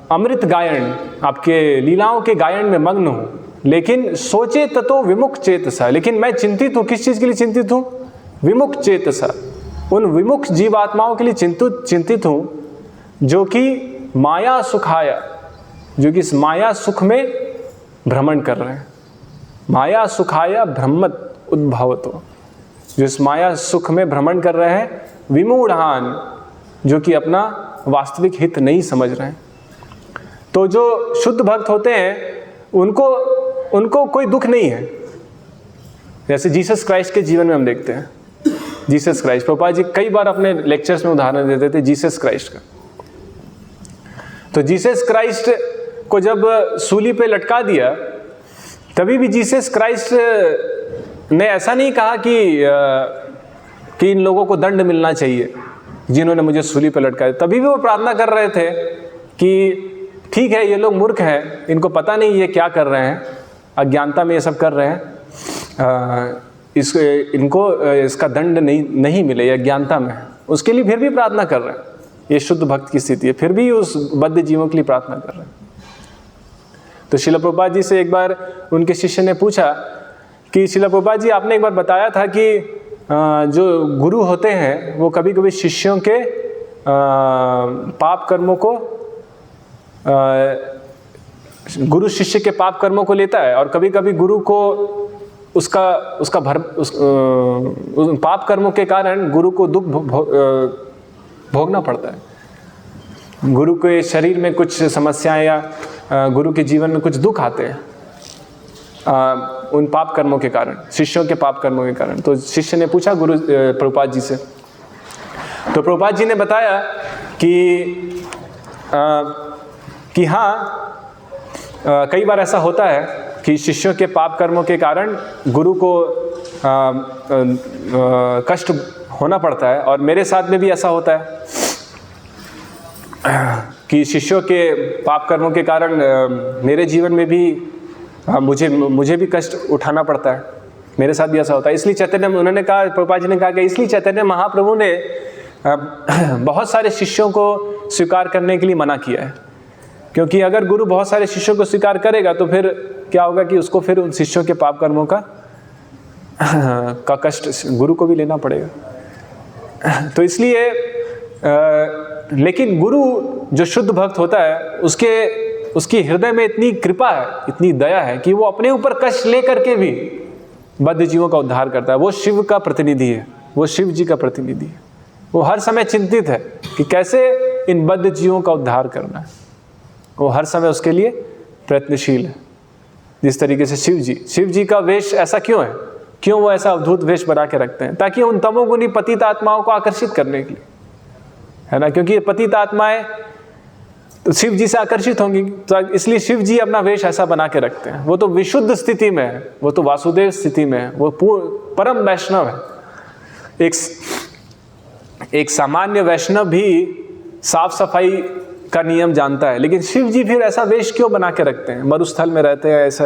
अमृत गायन, आपके लीलाओं के गायन में मग्न हूँ, लेकिन सोचे ततो विमुख चेतसा, लेकिन मैं चिंतित हूँ। किस चीज़ के लिए चिंतित हूँ? विमुख चेतसा, उन विमुख जीवात्माओं के लिए चिंतित हूँ जो कि माया सुखाया, जो कि इस माया सुख में भ्रमण कर रहे हैं। माया सुखाया ब्रह्मत उद्भवतो, जो इस माया सुख में भ्रमण कर रहे हैं। विमूढ़ान, जो कि अपना वास्तविक हित नहीं समझ रहे हैं। तो जो शुद्ध भक्त होते हैं उनको कोई दुख नहीं है। जैसे जीसस क्राइस्ट के जीवन में हम देखते हैं, जीसस क्राइस्ट, प्रभुपाद जी कई बार अपने लेक्चर्स में उदाहरण देते थे जीसस क्राइस्ट का। तो जीसस क्राइस्ट को जब सूली पे लटका दिया, तभी भी जीसस क्राइस्ट ने ऐसा नहीं कहा कि इन लोगों को दंड मिलना चाहिए जिन्होंने मुझे सूली पे लटकाया। तभी भी वो प्रार्थना कर रहे थे कि ठीक है, ये लोग मूर्ख हैं, इनको पता नहीं ये क्या कर रहे हैं, अज्ञानता में ये सब कर रहे हैं, इनको इसका दंड नहीं मिले, ये अज्ञानता में है। उसके लिए फिर भी प्रार्थना कर रहे हैं। ये शुद्ध भक्त की स्थिति है, फिर भी उस बद्ध जीवों के लिए प्रार्थना कर रहे हैं। तो श्रील प्रभुपाद जी से एक बार उनके शिष्य ने पूछा कि श्रील प्रभुपाद जी, आपने एक बार बताया था कि जो गुरु होते हैं वो कभी कभी शिष्यों के पाप कर्मों को, गुरु शिष्य के पाप कर्मों को लेता है, और कभी कभी गुरु को उसका पाप कर्मों के कारण गुरु को दुख भोगना पड़ता है। गुरु के शरीर में कुछ समस्याएं या गुरु के जीवन में कुछ दुख आते हैं उन पाप कर्मों के कारण, शिष्यों के पाप कर्मों के कारण। तो शिष्य ने पूछा गुरु प्रभुपाद जी से, तो प्रभुपाद जी ने बताया कि हाँ, कई बार ऐसा होता है कि शिष्यों के पाप कर्मों के कारण गुरु को कष्ट होना पड़ता है, और मेरे साथ में भी ऐसा होता है कि शिष्यों के पाप कर्मों के कारण मेरे जीवन में भी मुझे भी कष्ट उठाना पड़ता है। मेरे साथ भी ऐसा होता है। इसलिए चैतन्य, उन्होंने कहा, प्रभुपाद जी ने कहा कि इसलिए चैतन्य महाप्रभु ने बहुत सारे शिष्यों को स्वीकार करने के लिए मना किया है, क्योंकि अगर गुरु बहुत सारे शिष्यों को स्वीकार करेगा तो फिर क्या होगा कि उसको फिर उन शिष्यों के पाप कर्मों का कष्ट गुरु को भी लेना पड़ेगा। तो इसलिए लेकिन गुरु जो शुद्ध भक्त होता है, उसकी हृदय में इतनी कृपा है, इतनी दया है कि वो अपने ऊपर कष्ट ले करके भी बद्ध जीवों का उद्धार करता है। वो शिव का प्रतिनिधि है, वो शिव जी का प्रतिनिधि है। वो हर समय चिंतित है कि कैसे इन बद्ध जीवों का उद्धार करना है। वो हर समय उसके लिए प्रयत्नशील है। जिस तरीके से शिव जी का वेश ऐसा क्यों है, क्यों वो ऐसा अद्भुत वेश बना के रखते हैं? ताकि उन तमोगुनी पतित आत्माओं को आकर्षित करने के लिए, है ना, क्योंकि ये पतित आत्माएं तो शिव जी से आकर्षित होंगी, तो इसलिए शिव जी अपना वेश ऐसा बना के रखते हैं। वो तो विशुद्ध स्थिति में है, वो तो वासुदेव स्थिति में है, वो परम वैष्णव है। एक सामान्य वैष्णव भी साफ सफाई का नियम जानता है, लेकिन शिव जी फिर ऐसा वेश क्यों बना के रखते हैं? मरुस्थल में रहते हैं ऐसा।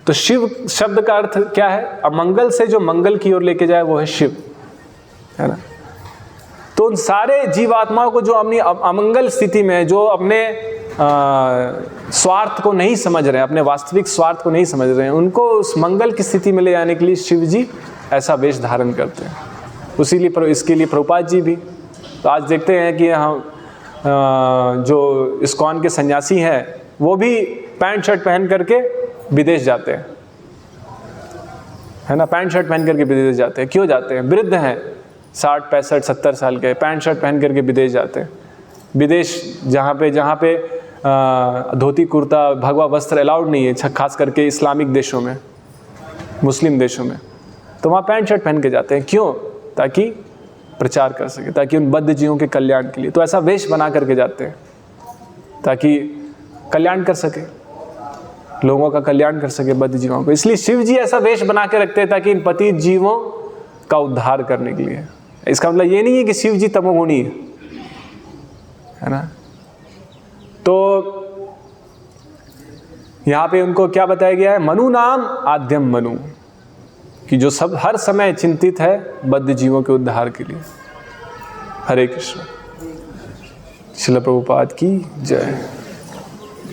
तो शिव शब्द का अर्थ क्या है? अमंगल से जो मंगल की ओर लेके जाए वो है शिव, है ना। तो उन सारे जीवात्माओं को जो अपनी अमंगल स्थिति में, जो अपने स्वार्थ को नहीं समझ रहे हैं, अपने वास्तविक स्वार्थ को नहीं समझ रहे हैं, उनको उस मंगल की स्थिति में ले जाने के लिए शिव जी ऐसा वेश धारण करते हैं। इसीलिए इसके लिए प्रभुपाद जी भी, तो आज देखते हैं कि हम जो इस्कॉन के सन्यासी हैं वो भी पैंट शर्ट पहन करके विदेश जाते हैं, है ना। पैंट शर्ट पहन करके विदेश जाते हैं। क्यों जाते हैं? वृद्ध हैं, 60, 65, 70 साल के, पैंट शर्ट पहन करके विदेश जाते हैं। विदेश जहाँ पे धोती कुर्ता भगवा वस्त्र अलाउड नहीं है, खास करके इस्लामिक देशों में, मुस्लिम देशों में, तो वहाँ पैंट शर्ट पहन के जाते हैं। क्यों? ताकि प्रचार कर सके, ताकि उन बद्ध जीवों के कल्याण के लिए। तो ऐसा वेश बना करके जाते हैं ताकि कल्याण कर सके, लोगों का कल्याण कर सके बद्ध जीवों को। इसलिए शिव जी ऐसा वेश बना के रखते हैं ताकि इन पतित जीवों का उद्धार करने के लिए। इसका मतलब ये नहीं है कि शिव जी तमोगुणी है ना। तो यहाँ पे उनको क्या बताया गया है? मनु नाम आद्यम मनु, कि जो सब हर समय चिंतित है बद्ध जीवों के उद्धार के लिए। हरे कृष्ण। श्रील प्रभुपाद की जय।